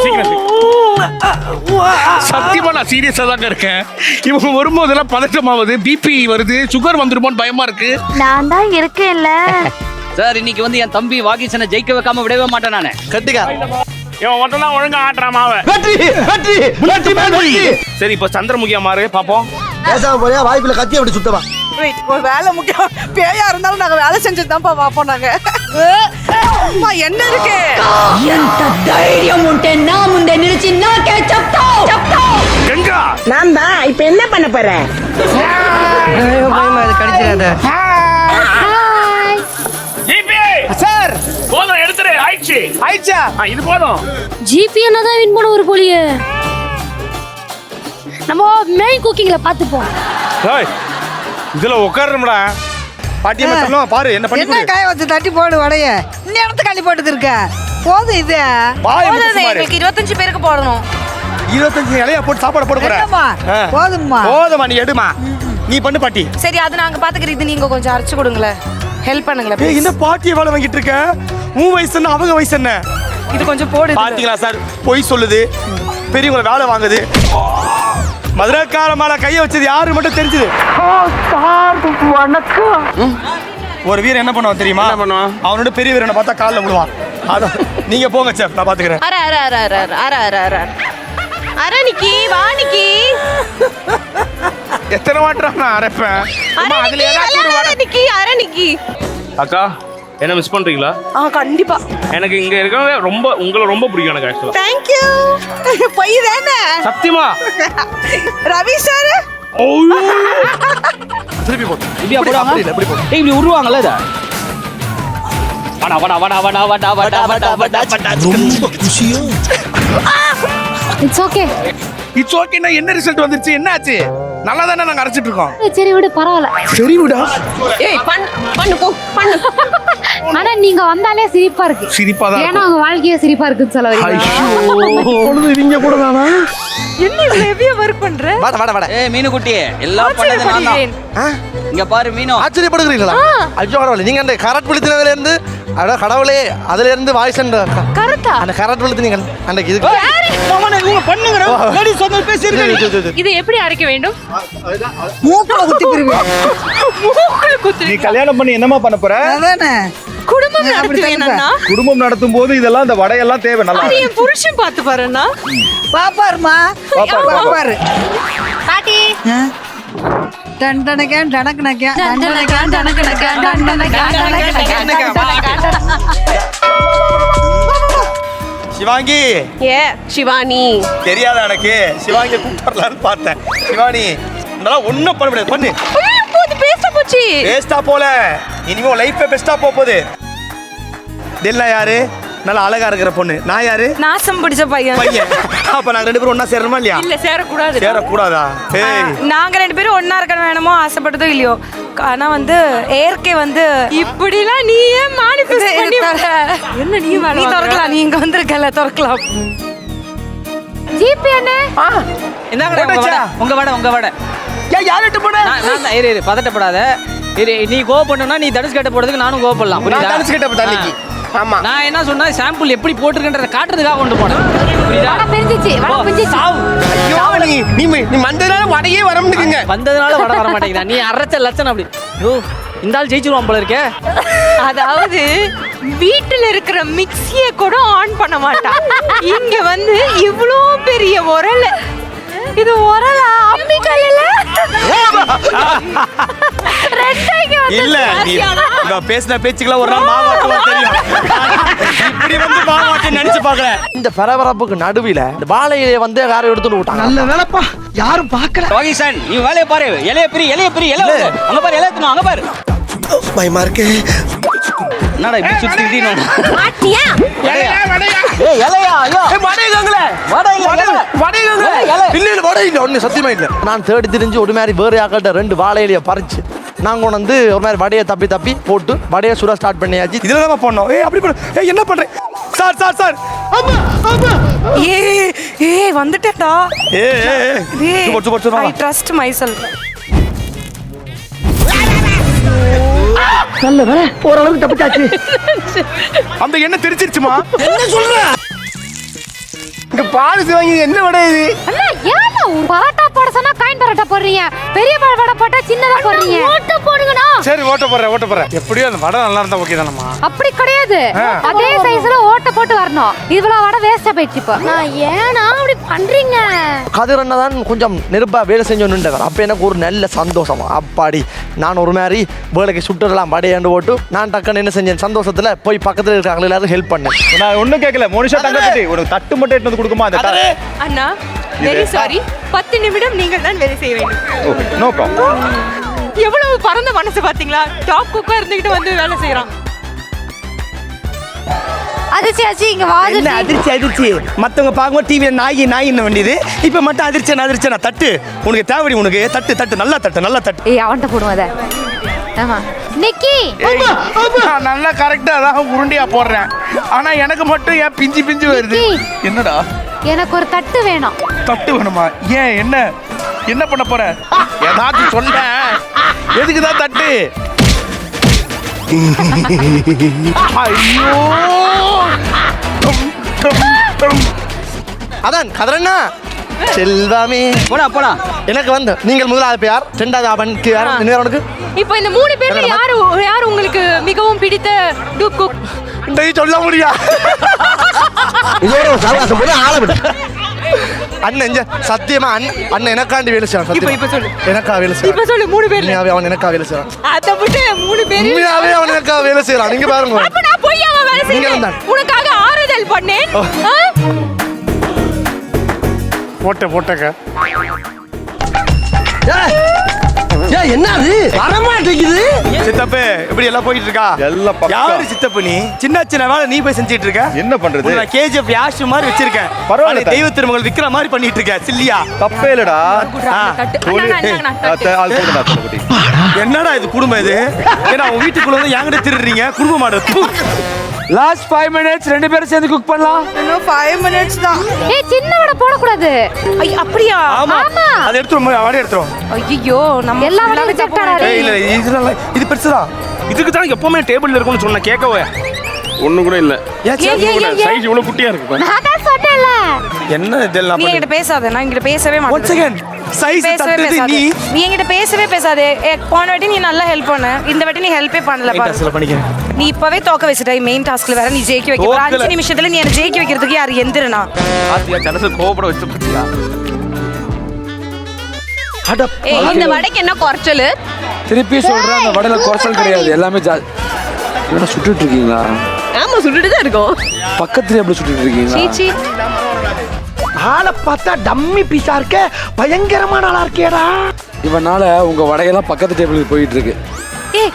சத்தியமா நான் சீரியஸா தாங்க இருக்கேன். இவங்க வரும்போதெல்லாம் பதட்டமாவது, பிபி வருது, சுகர் வந்துருமோன்னு பயமா இருக்கு.
நான் தான் இருக்கேன்ல.
சார், இன்னைக்கு வந்து என் தம்பி வாகிசனை ஜெயிக்க வைக்காம விடவே மாட்டேன் நானு.
கட்டுக்கா.
இவன் மட்டும் தான் ஒழுங்கா ஆடுறான் மாவ.
வெற்றி வெற்றி வெற்றி வெற்றி.
சரி இப்ப சந்திரமுகியா மாறு பாப்போம்.
பேசாம போறியா? வாய்ப்புல கத்தி அப்படி சுத்தமா.
ஒரு வேலை முக்கியம். பேயா இருந்தாலும் நாங்க வேலை செஞ்சது தான்ப்பா பார்ப்போம் நாங்க. அம்மா என்ன இருக்கு?
ఎంత ధైర్యం ఉంటే నా ముందే నిలిచి నాకే చెప్తావు చెప్తావు.
கங்கா
நான் தான் இப்ப என்ன பண்ண போறேன்?
கடிச்சிடாத.
ஜிபி
சார்
போதும் எடுத்துரு. ஆயிடுச்சு.
ஆயிடுச்சா?
இது போதும்.
ஜிபி என்னதான் வின் பண்ண ஒரு போலியே. நம்ம மெயின் குக்கிங்ல பாத்துப்போம்.
ஏய் இதுல உட்காரணும்டா.
பாட்டியை மட்டும் பாரு என்ன பண்ணி
என்ன காய வச்சு தட்டி போடு வடைய. இந்த இடத்துக்கு அள்ளி போட்டுது இருக்க. போதும் இது.
எங்களுக்கு 25 பேருக்கு போடணும்.
25 இலையா போட்டு சாப்பாடு போட போற.
என்னம்மா? போதும்மா.
போதுமா நீ எடுமா. நீ பண்ணு பாட்டி.
சரி அது நாங்க பாத்துக்கிறோம். இது நீங்க கொஞ்சம் அரைச்சு கொடுங்களேன். ஹெல்ப் பண்ணுங்களேன்.
ஏய் என்ன பாட்டியை வேலை வாங்கிட்டு இருக்க? உன் வயசு என்ன அவங்க வயசு என்ன?
இது கொஞ்சம் போடு.
பாத்தீங்களா சார், பொய் சொல்லுது, பெரியவங்களை வேலை வாங்குது. மதுரைக்கார மேல கைய வச்சது யாரு மட்டும் தெரிஞ்சது. ஒரு வீரன் என்ன பண்ணுவான் தெரியுமா?
என்ன பண்ணுவான்?
அவனோட பெரிய வீரனை பார்த்தா காலில் விழுவான். அதான் நீங்க போங்க சார், நான் பாத்துக்கிறேன்.
அர அர அர அர அர அர அர அர அர நிக்கி வா நிக்கி.
எத்தனை வாட்டர் நான் அரைப்பேன். அம்மா அதுல ஏதாவது ஒரு
அர நிக்கி அர நிக்கி.
அக்கா என்ன மிஸ் பண்றீங்களா?
கண்டிப்பா.
எனக்கு இங்க இருக்கவே ரொம்ப உங்களை ரொம்ப பிடிக்கும் எனக்கு ஆக்சுவலா.
Thank you. போய் தானே.
சத்தியமா.
ரவி சார்.
திருப்பி போட்டு
இப்படியா போடுவாங்க?
இப்படி போட்டு
இப்படி உருவாங்கல்ல இத.
It's okay.
இட்ஸ் ஓகேன்னா என்ன ரிசல்ட் வந்துருச்சு? என்ன ஆச்சு? நல்லா தானே நாங்க அரைச்சிட்டு இருக்கோம்.
சரி விடு, பரவாயில்ல.
சரி விடா.
ஏய் பண்ணு போ பண்ணு.
ஆனா நீங்க வந்தாலே சிரிப்பா இருக்கு.
சிரிப்பா தான்
ஏன்னா உங்க வாழ்க்கையே சிரிப்பா இருக்குன்னு சொல்ல வரீங்க.
பொழுது இவங்க கூட தானா?
என்ன இவ்வளவு ஹெவியா வர்க் பண்ற?
வாட
ஏய் மீனு குட்டி எல்லாம் பண்ணது நான் தான். இங்க பாரு மீனு.
ஆச்சரியப்படுகிறீங்களா? ஐயோ கடவுளே, நீங்க அந்த கரட் விழுத்தினதுல இருந்து அட கடவுளே, அதுல இருந்து வாய்ஸ்
கரெக்டா?
அந்த கரட் விழுத்து நீங்க அன்னைக்கு இதுக்கு
மாமா இவங்க பண்ணுங்கற. லேடிஸ் வந்து பேசிருக்கீங்க.
இது எப்படி அரைக்க வேண்டும்?
மூக்குல குத்தி பிரிவு.
மூக்குல குத்து.
நீ கல்யாணம் பண்ணி என்னமா பண்ண போற?
அதானே
குடும்பம் நடத்துவேனா?
குடும்பம் நடத்தும் போது இதெல்லாம் இந்த வடையெல்லாம் தேவை. நல்லா
அது என் புருஷன் பார்த்து பாருன்னா.
பாப்பாருமா பாப்பாரு.
பாட்டி.
டன் டனகன் டனகனகன்
டனகன் டனகன்
சிவாங்கி
ஏ சிவானி.
தெரியாத எனக்கு. சிவாங்கி கூப்பிடலான்னு பார்த்தேன். சிவானி நல்லா ஒன்றும் பண்ண முடியாது. பண்ணு.
போது பேச போச்சு.
வேஸ்டா போல. இனிமே லைஃபே பெஸ்டா போகுது. தெரியல யாரு? நல்லா அழகா இருக்கிற பொண்ணு. நான் யாரு?
நாசம் பிடிச்ச பையன்.
பையன். அப்ப நாங்க ரெண்டு பேரும் ஒண்ணா சேரணுமா இல்லையா?
இல்ல சேரக்கூடாது.
சேரக்கூடாதா? ஏய்
நாங்க ரெண்டு பேரும் ஒண்ணா இருக்கணும் வேணுமோ ஆசைப்பட்டதோ இல்லையோ, ஆனா வந்து ஏற்கை வந்து
இப்படிலாம் நீ ஏன் மானிஃபெஸ்ட் பண்ணி என்ன நீ
நீ திறக்கலாம். நீ இங்க வந்திருக்கல திறக்கலாம்.
ஜிபி அண்ணே.
என்னங்கடா உங்க வடை.
ஏன் யார்கிட்ட போன?
நான் தான் இரு பதட்டப்படாத. இரு நீ கோவப்படணும்னா நீ தனுஷ் கேட்ட போறதுக்கு நானும் கோவப்படலாம்.
நான்
புரியுதா?
தனுஷ் கிட்ட தண்ணிக்கு. ஆமா.
நான் என்ன சொன்னா சாம்பிள் எப்படி போட்டுருக்கன்றத காட்டுறதுக்காக கொண்டு போனேன். புரியுதா?
வடை பிரிஞ்சிச்சு, வடை பிரிஞ்சிச்சு.
ஐயோ நீ மந்தனால வடையே வர முடியுங்க.
வந்ததுனால வடை வர மாட்டேங்குதா? நீ அரைச்ச லட்சம் அப்படி. ஓ இந்த ஆள் ஜெயிச்சிருவான் போல இருக்கே.
அதாவது வீட்டுல இருக்கிற மிக்ஸியை கூட ஆன் பண்ண மாட்டான். இங்க வந்து இவ்வளோ பெரிய உரல். இது உரலா? அம்மி கல்லுல
இல்ல நீ இவ பேசின பேச்சுக்கெல்லாம் ஒரு நாள் மாவாட்டுவா தெரியும். இப்படி வந்து மாவாட்டி நினைச்சு பார்க்கல.
இந்த பரபரப்புக்கு நடுவில் இந்த வாழையிலே வந்து யாரும் எடுத்துட்டு விட்டாங்க.
நல்ல வேலைப்பா, யாரும் பார்க்கல.
வாகிசன் நீ வேலைய பாரு. இலைய பிரி இலை அங்க பாரு இலை எடுத்துனு அங்க பாரு.
பயமா இருக்கு.
என்னடா இப்படி சுத்தி
மாட்டியா?
வடையா?
ஏய் இலையா? ஐயோ
வடையங்களே. வடையங்களே.
இல்ல வடை இல்ல, ஒண்ணு சத்தியமா இல்ல. நான் தேடி திரிஞ்சு ஒரு மாதிரி வேறு ஆக்கள்கிட்ட 2 வாழையிலைய பறிச்சு நாங்க கொண்டு வந்து ஒரு மாதிரி வடையை தப்பி போட்டு வடையை சுட ஸ்டார்ட் பண்ணியாச்சு.
இதுல தான் பண்ணோம். ஏய் அப்படி பண்ணு. ஏய் என்ன பண்ற? சார். அம்மா.
ஏய் வந்துட்டடா.
ஏய் super.
I trust my self.
நல்ல வேலை ஓரளவுக்கு தப்பிச்சாச்சு. அந்த எண்ணெய் தெரிச்சிருச்சுமா? என்ன சொல்ற? இங்க பாரு சிவாங்கி, என்ன வடை இது?
அண்ணா ஏன்னா பரோட்டா போட சொன்னா காயின் பரோட்டா போடுறீங்க, பெரிய வடை போட்டா சின்னதா போடுறீங்க. ஓட்ட போடுங்கண்ணா.
சரி ஓட்ட போடுறேன். எப்படியோ அந்த வடை நல்லா இருந்தா ஓகே தானம்மா?
அப்படி கிடையாது, அதே சைஸ்ல ஓட்ட போட்டு வரணும். இவ்வளவு வடை வேஸ்டா போயிடுச்சு. இப்போ ஏன்னா அப்படி பண்றீங்க?
கதிர் அண்ணா தான் கொஞ்சம் நெருப்பா வேலை செஞ்சோன்னுட்டார். அப்போ எனக்கு ஒரு நல்ல சந்தோஷமா, அப்பாடி நான் ஒரு மாதிரி வேலைக்கு சுட்டுடலாம் வடையாண்டு போட்டு நான் டக்குன்னு என்ன செஞ்சேன், சந்தோஷத்துல போய் பக்கத்துல இருக்காங்க எல்லாரும் ஹெல்ப் பண்ணேன்.
நான் ஒண்ணும் கேட்கல. மோனிஷா தங்கச்சி ஒரு தட்டு மட்டும் எடுத்து கொடுக்குமா? அந்த
அண்ணா வெரி சாரி, 10 நிமிடம் நீங்கள் தான் வேலை செய்ய வேண்டும்.
Okay no problem.
எவ்வளவு பரந்த மனசு பாத்தீங்களா? டாப் குக்கா இருந்துகிட்டு வந்து வேலை செய்யறான்.
அதிர்ச்சி இங்க வாது.
என்ன அதிர்ச்சி? மத்தவங்க பார்க்கும்போது டிவில நாய் என்ன வேண்டியது, இப்ப மட்டும் அதிர்ச்சி தட்டு. உனக்கு தேவடி, உனக்கு தட்டு நல்லா தட்டு.
ஏய் அவன்கிட்ட போடுவோம் அத. ஆமா நிக்கி.
நான் நல்லா கரெக்டா தான் உருண்டையா போடுறேன். ஆனா எனக்கு மட்டும் ஏன் பிஞ்சு வருது? என்னடா?
எனக்கு ஒரு தட்டு வேணும்.
தட்டு வேணுமா? ஏன் என்ன பண்ண போற? ஏதாச்சும் சொல்ல. எதுக்கு தான் தட்டு? ஐயோ
அதான் கதிரண்ணா செல்வாமே
போடா.
எனக்கு வந்து நீங்கள் முதலாவது பேர், 2வது அவனுக்கு யார், இன்னொருக்கு.
இப்போ இந்த 3 பேர்ல யார் உங்களுக்கு மிகவும் பிடித்த டூப் குக்?
சொல்ல முடியா?
இதோட ஒரு சவகாசம் போல ஆள விட. அண்ணன் சத்தியமா அண்ணன் எனக்காண்டி வேலை செய்யறான்.
இப்ப சொல்லு.
எனக்கா வேலை செய்யறான்.
இப்ப சொல்லு 3 பேர்ல.
அவன் எனக்கா வேலை செய்யறான்.
அத விட்டு 3 பேர்.
உண்மையாவே அவன் எனக்கா வேலை செய்யறான். நீங்க பாருங்க.
அப்ப நான் போய் அவன் வேலை செய்யறேன். உனக்காக ஆறுதல் பண்ணேன்.
போட்டக்க
என்னது வரமாட்டேங்குது சித்தப்பு இப்படி எல்லாம் போயிட்டு இருக்கா
எல்லாம் பக்கா.
யாரு சித்தப்பு நீ சின்ன சின்ன வேலை நீ போய் செஞ்சிட்டு இருக்க
என்ன பண்றது?
நான் கேஜிஎஃப் யாஷ் மாதிரி வச்சிருக்கேன்
பரவாயில்ல.
தெய்வ திருமகள் விக்கிற மாதிரி பண்ணிட்டு இருக்க சில்லியா
தப்பே இல்லடா.
என்னடா இது குடும்பம் இது ஏன்னா உங்க வீட்டுக்குள்ள வந்து என்கிட்ட திருடுறீங்க குடும்ப மாடு
லாஸ்ட் 5 மினிட்ஸ் ரெண்டு பேரும் சேர்ந்து குக் பண்ணலாம்.
இன்னும் 5 மினிட்ஸ் தான்.
ஏய் சின்ன வடை போடக்கூடாது.
அப்படியா?
ஆமா அதை எடுத்துரும் வாடி எடுத்துரும்
ஐயோ நம்ம
எல்லா வடையும் ரிஜெக்ட் ஆறாரு.
இல்ல இது பெருசுதான்
இதுக்கு தான் எப்பவுமே டேபிள்ல இருக்கும்னு சொன்ன கேட்கவே ஒண்ணு கூட இல்ல. சைஸ் இவ்வளவு குட்டியா இருக்கு பாரு.
நான் தான் சொன்னேன்ல.
என்ன இதெல்லாம்
நீ என்கிட்ட பேசாத நான் என்கிட்ட பேசவே
ஒன்
மாட்டேன்.
செகண்ட் சைஸ்
பேசவே
தட்டுது
பேசாத.
நீ
நீ என்கிட்ட பேசவே பேசாதே. போன வாட்டி நீ நல்லா ஹெல்ப் பண்ண. இந்த வாட்டி நீ ஹெல்ப்பே பண்ணல பாரு.
டாஸ்க்ல பண்ணிக்கிறேன்
நீ இப்பவே தோக்க வச்சிட்ட மெயின் டாஸ்க்ல வேற நீ ஜெயிக்க வைக்க போற. 5 நிமிஷத்துல நீ என்ன ஜெயிக்க வைக்கிறதுக்கு யார் எந்திரனா?
ஆத்தியா ஜனச கோபப்பட வச்சு பத்தியா
ஏய் இந்த வடைக்கு என்ன குறைச்சல்?
திருப்பி சொல்றேன், அந்த வடையில குறைச்சல் கிடையாது, எல்லாமே என்ன சுட்டுட்டு இருக்கீங்களா?
ஆமா சுட்டுட்டு தான் இருக்கோம்.
பக்கத்துல எப்படி சுட்டுட்டு இருக்கீங்களா?
சீச்சி.
ஆளை பார்த்தா டம்மி பீஸா இருக்க பயங்கரமான ஆளா இருக்கேடா
இவனால உங்க வடையெல்லாம் பக்கத்து டேபிளுக்கு போயிட்டு இருக்கு.
ஏய்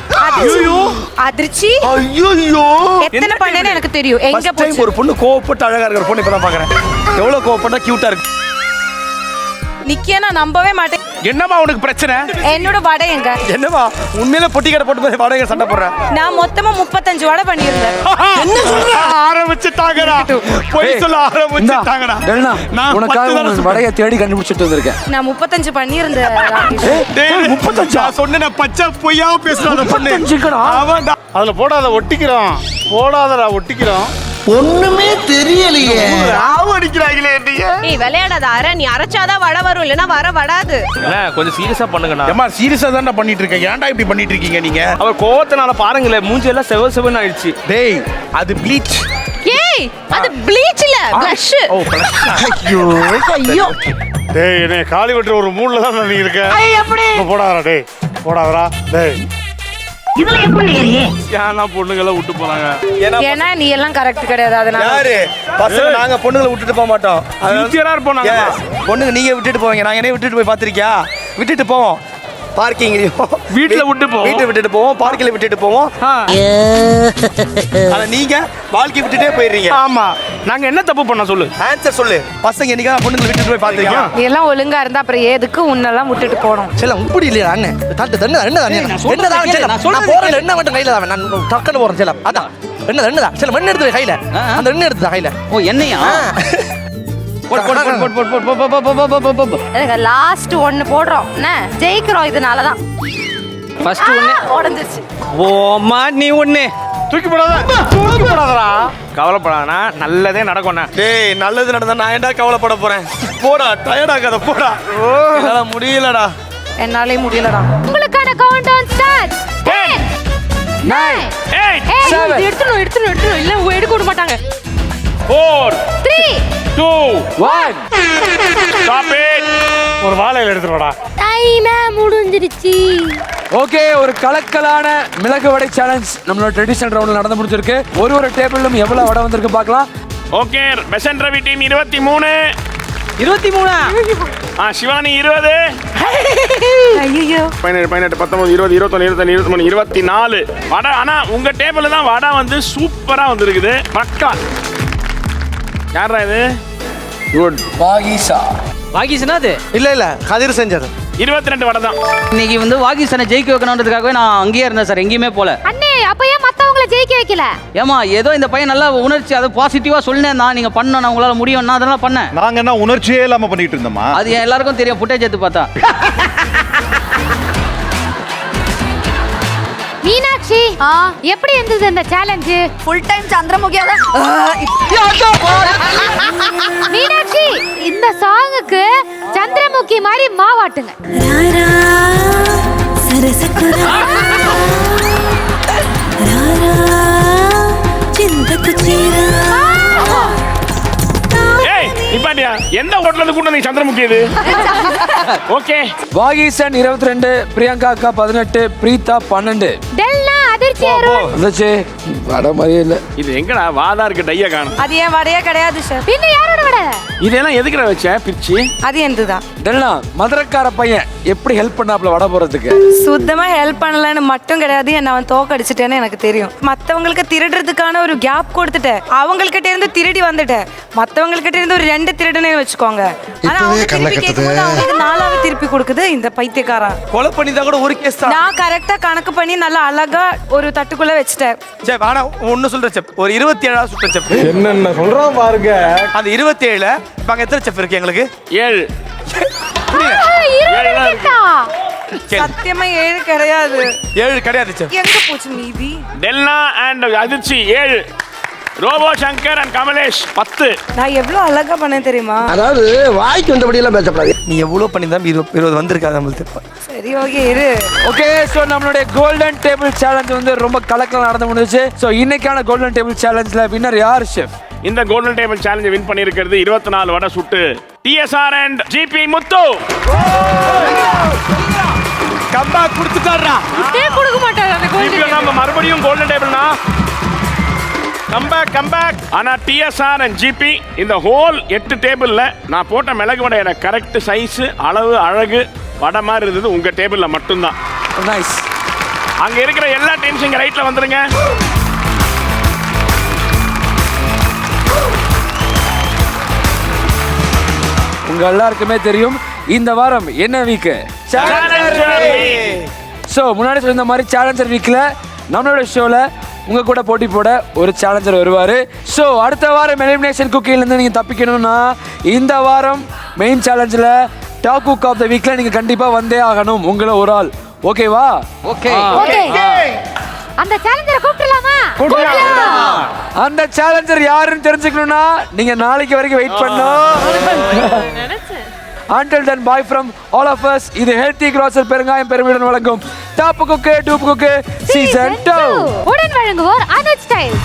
அதிர்ச்சி
ஐயோ
எத்தனை பண்ணேன்னு எனக்கு தெரியும். எங்க போச்சு?
ஒரு பொண்ணு கோவப்பட்டு அழகா இருக்கிற பொண்ணு இப்பதான் பாக்குறேன். எவ்வளவு கோவப்பட்டா கியூட்டா இருக்கு.
நிக்கியா நான் நம்பவே மாட்டேன்.
என்னமா உனக்கு பிரச்சனை?
என்னோட வடை எங்க?
என்னவா உண்மையில பொட்டி கடை போட்டு வடகை சண்டை போடுறேன்.
நான் மொத்தமா 35 வடை பண்ணியிருந்தேன்.
என்ன சொல்ற?
ஆரம்பிச்சுட்டாங்கடா, போய் சொல்ல ஆரம்பிச்சுட்டாங்கடா.
டெல்னா,
நான்
உனக்காக உன் வடையை தேடி கண்டுபிடிச்சிட்டு வந்திருக்கேன்.
நான் 35 பண்ணியிருந்தேன்.
டேய் 35 நான் சொன்னேன், பச்சை பொய்யா பேசுறாத பொண்ணு.
35
ஆமாடா, அதுல போடாத ஒட்டிக்கிறோம், போடாதடா ஒட்டிக்கிறோம்.
ஒண்ணுமே தெரியலையே.
ராவ அடிக்கிறாங்களே நீங்க.
ஏய் விளையாடாத அரை நீ அரைச்சாதான் வடை வரும் இல்லனா வராது.
கொஞ்சம் சீரியஸா பண்ணுங்கண்ணா.
ஏமா சீரியஸா தான்டா பண்ணிட்டு இருக்கேன். ஏன்டா இப்படி பண்ணிட்டு இருக்கீங்க நீங்க?
அவர் கோவத்தினால பாருங்களேன், மூஞ்சி எல்லாம் செவன்னு ஆயிடுச்சு.
டேய் அது ப்ளீச்.
ஏய் அது ப்ளீச் இல்ல ப்ளஷ்.
ஓ ஐயோ. டேய் என்ன காலி வெட்டுற ஒரு மூட்ல தான் நீ இருக்க. போடாதடா டேய், போடாதடா டேய்.
ஏன்னா பொண்ணுங்களை விட்டு போறாங்க.
ஏன்னா நீ எல்லாம் கரெக்ட் கிடையாது. அதனால
யாரு பசங்க நாங்க பொண்ணுங்களை விட்டுட்டு போக மாட்டோம்.
சின்சியரா இருப்போம் நாங்க.
பொண்ணுங்க நீங்க விட்டுட்டு போவீங்க, நாங்க என்ன விட்டுட்டு போய் பாத்திருக்கியா? விட்டுட்டு போவோம் பார்க்கிங்லயும்
வீட்டுல விட்டு போவோம்.
வீட்டை விட்டுட்டு போவோம், பார்க்கிங்ல விட்டுட்டு போவோம். ஆனா நீங்க வாழ்க்கை விட்டுட்டே போயிடுறீங்க.
ஆமா, நாங்க என்ன தப்பு பண்ண சொல்லு?
ஆன்சர் சொல்லு. பசங்க என்னைக்கா பொண்ணுங்களை விட்டுட்டு போய் பாத்திருக்கியா?
நீ எல்லாம் ஒழுங்கா இருந்தா அப்புறம் எதுக்கு உன்னெல்லாம் விட்டுட்டு போறோம்?
சில இப்படி இல்லையா அண்ணன் தட்டு தண்ணு என்ன போறேன் என்ன மட்டும் கையில தான் நான் டக்குன்னு போறேன் சில அதான் என்னதான் சில மண் எடுத்து கையில அந்த எண்ணெய் எடுத்து கையில.
ஓ என்னையா?
லாஸ்ட் ஒன்னு போடுறோம் என்ன ஜெயிக்கிறோம் இதனால தான்.
ஃபர்ஸ்ட் ஒண்ணு
உடைஞ்சிருச்சு.
ஓமா நீ ஒண்ணு
தூக்கி போடாதடா.
கவலைப்படாதா, நல்லதே நடக்கும்ண்ணா.
டேய் நல்லது நடந்தா நான் ஏன்டா கவலைப்பட போறேன்? போடா டயர்ட் ஆகாத போடா. என்னால முடியலடா.
என்னாலே முடியலடா.
உங்களுக்கான கவுண்டவுன் ஸ்டார்ட். 10 9
8
7 எடுத்துறோம் இல்ல எடுக்க விட மாட்டாங்க.
4
3
2
1
ஸ்டாப் இட்.
ஒரு வாழையில எடுத்துறடா.
டைம் முடிஞ்சிருச்சு.
ஓகே, ஒரு கலக்கலான மிளகு வடை சேலஞ்ச் நம்மளோட ட்ரெடிஷனல் ரவுண்ட்ல நடந்து முடிஞ்சிருக்கு. ஒரு டேபிளும் எவ்வளவு வடை வந்திருக்கு பார்க்கலாம்.
Okay, Besant Ravi team 23.
23
சிவானி 20.
ஐயோ
17 18 19 20 21 23 24 வடை. ஆனா உங்க டேபிள்ல தான் வடை வந்து சூப்பரா வந்திருக்குது. மக்கா யாரா இது? குட்.
வாகிசனா அது
இல்ல கதிர் செஞ்சது.
22 வடை தான்.
இன்னைக்கு வந்து வாகிசனை ஜெயிக்க வைக்கணுன்றதுக்காகவே நான் அங்கேயே இருந்தேன் சார், எங்கேயுமே போல.
அண்ணே அப்ப ஏன் மத்தவங்கள ஜெயிக்க வைக்கல?
ஏமா ஏதோ இந்த பையன் நல்லா உணர்ச்சி அது பாசிட்டிவா சொன்னேன் தான், நீங்க பண்ணணும் உங்களால முடியும்னா அதெல்லாம் பண்ணேன்.
நாங்க என்ன உணர்ச்சியே இல்லாம பண்ணிட்டு இருந்தோமா?
அது எல்லாருக்கும் தெரியும், ஃபுட்டேஜ் எடுத்து பார்த்தா.
மீனாட்சி எப்படி இருந்தது இந்த சேலஞ்ச்?
ஃபுல் டைம் சந்திரமுகியா தான்.
மீனாட்சி இந்த சாங்குக்கு சந்திரமுகி மாதிரி மாவாட்டுங்க.
ஏய் நிப்பாட்டியா, எந்த ஹோட்டல்ல கூட நீ சந்திரமுகி இது? ஓகே.
வாகிசன் 22, பிரியங்கா அக்கா 18, பிரீதா 12.
டெல்னா
அதிர்ச்சி
வந்துச்சு வட மாதிரியே இல்ல.
இது எங்கடா வாதா இருக்கு டைய காணும்.
அது ஏன் வடையே கிடையாது ஷெஃப்.
பின்ன யாரோட வடை?
இதெல்லாம் எதுக்குற வச்ச பிரிச்சு?
அது என்னதுதான்?
டெல்னா மதுரக்கார பையன் எப்படி ஹெல்ப் பண்ணாப்ல வடை போறதுக்கு?
சுத்தமா ஹெல்ப் பண்ணலன்னு மட்டும் கிடையாது, என்ன அவன் தோக்கடிச்சிட்டேன்னு எனக்கு தெரியும். மத்தவங்களுக்கு திருடுறதுக்கான ஒரு கேப் கொடுத்துட்டேன், அவங்கள்கிட்ட இருந்து திருடி வந்துட்டேன். மத்தவங்கள்கிட்ட இருந்து ஒரு 2 திருடுனே வச்சுக்கோங்க. ஆனா அவங்க திருப்பி கேட்கும்போது அவங்களுக்கு 4ஆவது திருப்பி கொடுக்குது இந்த பைத்தியக்காரன்.
கொலை பண்ணிதான் கூட ஒரு கேஸ் தான்.
நான் கரெக்டா கணக்கு பண்ணி நல்லா அழகா ஒரு தட்டுக்குள்ள வச்சுட்டேன்.
செப் ஆனா ஒன்னு சொல்ற செப், ஒரு 27 சுட்ட செப்.
என்னென்ன சொல்றான் பாருங்க.
அந்த 27 இப்ப அங்க எத்தனை செப் இருக்கு எங்களுக்கு?
7.
சத்தியமா 7 கிடையாது.
7 கிடையாது செப்.
எங்க போச்சு மீதி?
டெல்னா அண்ட் அதிர்ச்சி 7. Robo Shankar and Kamalesh 10.
நான் எவ்வளவு அழகா பண்ணேன் தெரியுமா?
அதாவது வாய்க்கு வந்தபடி எல்லாம் பேசப்படாது.
நீ எவ்வளவு பண்ணிதான் 20 வந்திருக்காது நம்மளுக்கு.
சரி ஓகே இரு.
ஓகே சோ நம்மளுடைய கோல்டன் டேபிள் சேலஞ்ச் வந்து ரொம்ப கலக்கலா நடந்து முடிஞ்சுச்சு. சோ இன்னைக்கான கோல்டன் டேபிள் சேலஞ்ச்ல வின்னர் யார் ஷெஃப்?
இந்த கோல்டன் டேபிள் சேலஞ்ச் வின் பண்ணியிருக்கிறது 24 வடை சுட்டு TSR அண்ட் GP முத்து.
கம்பா கொடுத்துட்டாரா?
இதே கொடுக்க மாட்டாரு அந்த
GP நம்ம மறுபடியும் கோல்டன் டேபிள்னா கம்பேக். ஆனா TSR அண்ட் GP இந்த ஹோல் 8 டேபிள்ல நான் போட்ட மிளகு வடையோட கரெக்ட் சைஸ், அளவு, அழகு வடை மாதிரி இருந்தது உங்க டேபிள்ல மட்டும்தான்.
நைஸ்.
அங்க இருக்கிற எல்லா டீம்ஸ் இங்க ரைட்ல வந்துருங்க.
உங்க எல்லாருக்குமே தெரியும் இந்த வாரம் என்ன வீக்? சோ முன்னாடி சொன்ன மாதிரி சேலஞ்சர் வீக்ல நம்மளோட ஷோல உங்க கூட போட்டி போட ஒரு சேலஞ்சர் வருவாரு. சோ அடுத்த வாரம் எலிமினேஷன் குக்கில இருந்து நீங்க தப்பிக்கணும்னா இந்த வாரம் மெயின் சேலஞ்சில் டாப் குக் ஆஃப் த வீக்ல நீங்க கண்டிப்பா வந்தே ஆகணும், உங்களை ஒரு ஆள். ஓகேவா?
ஓகே.
அந்த சேலஞ்சரை கூப்பிடலாமா?
அந்த சேலஞ்சர் யாருன்னு தெரிஞ்சுக்கணும்னா நீங்க நாளைக்கு வரைக்கும் வெயிட் பண்ணணும். Until then, bye from all of us. இது ஹெல்த்தி க்ரோசர் பெருங்காயம் பெருமையுடன் வழங்கும் top cook dupe cook season 2
உடன் வழங்குவோர் அனுஜ் ஸ்டைல்.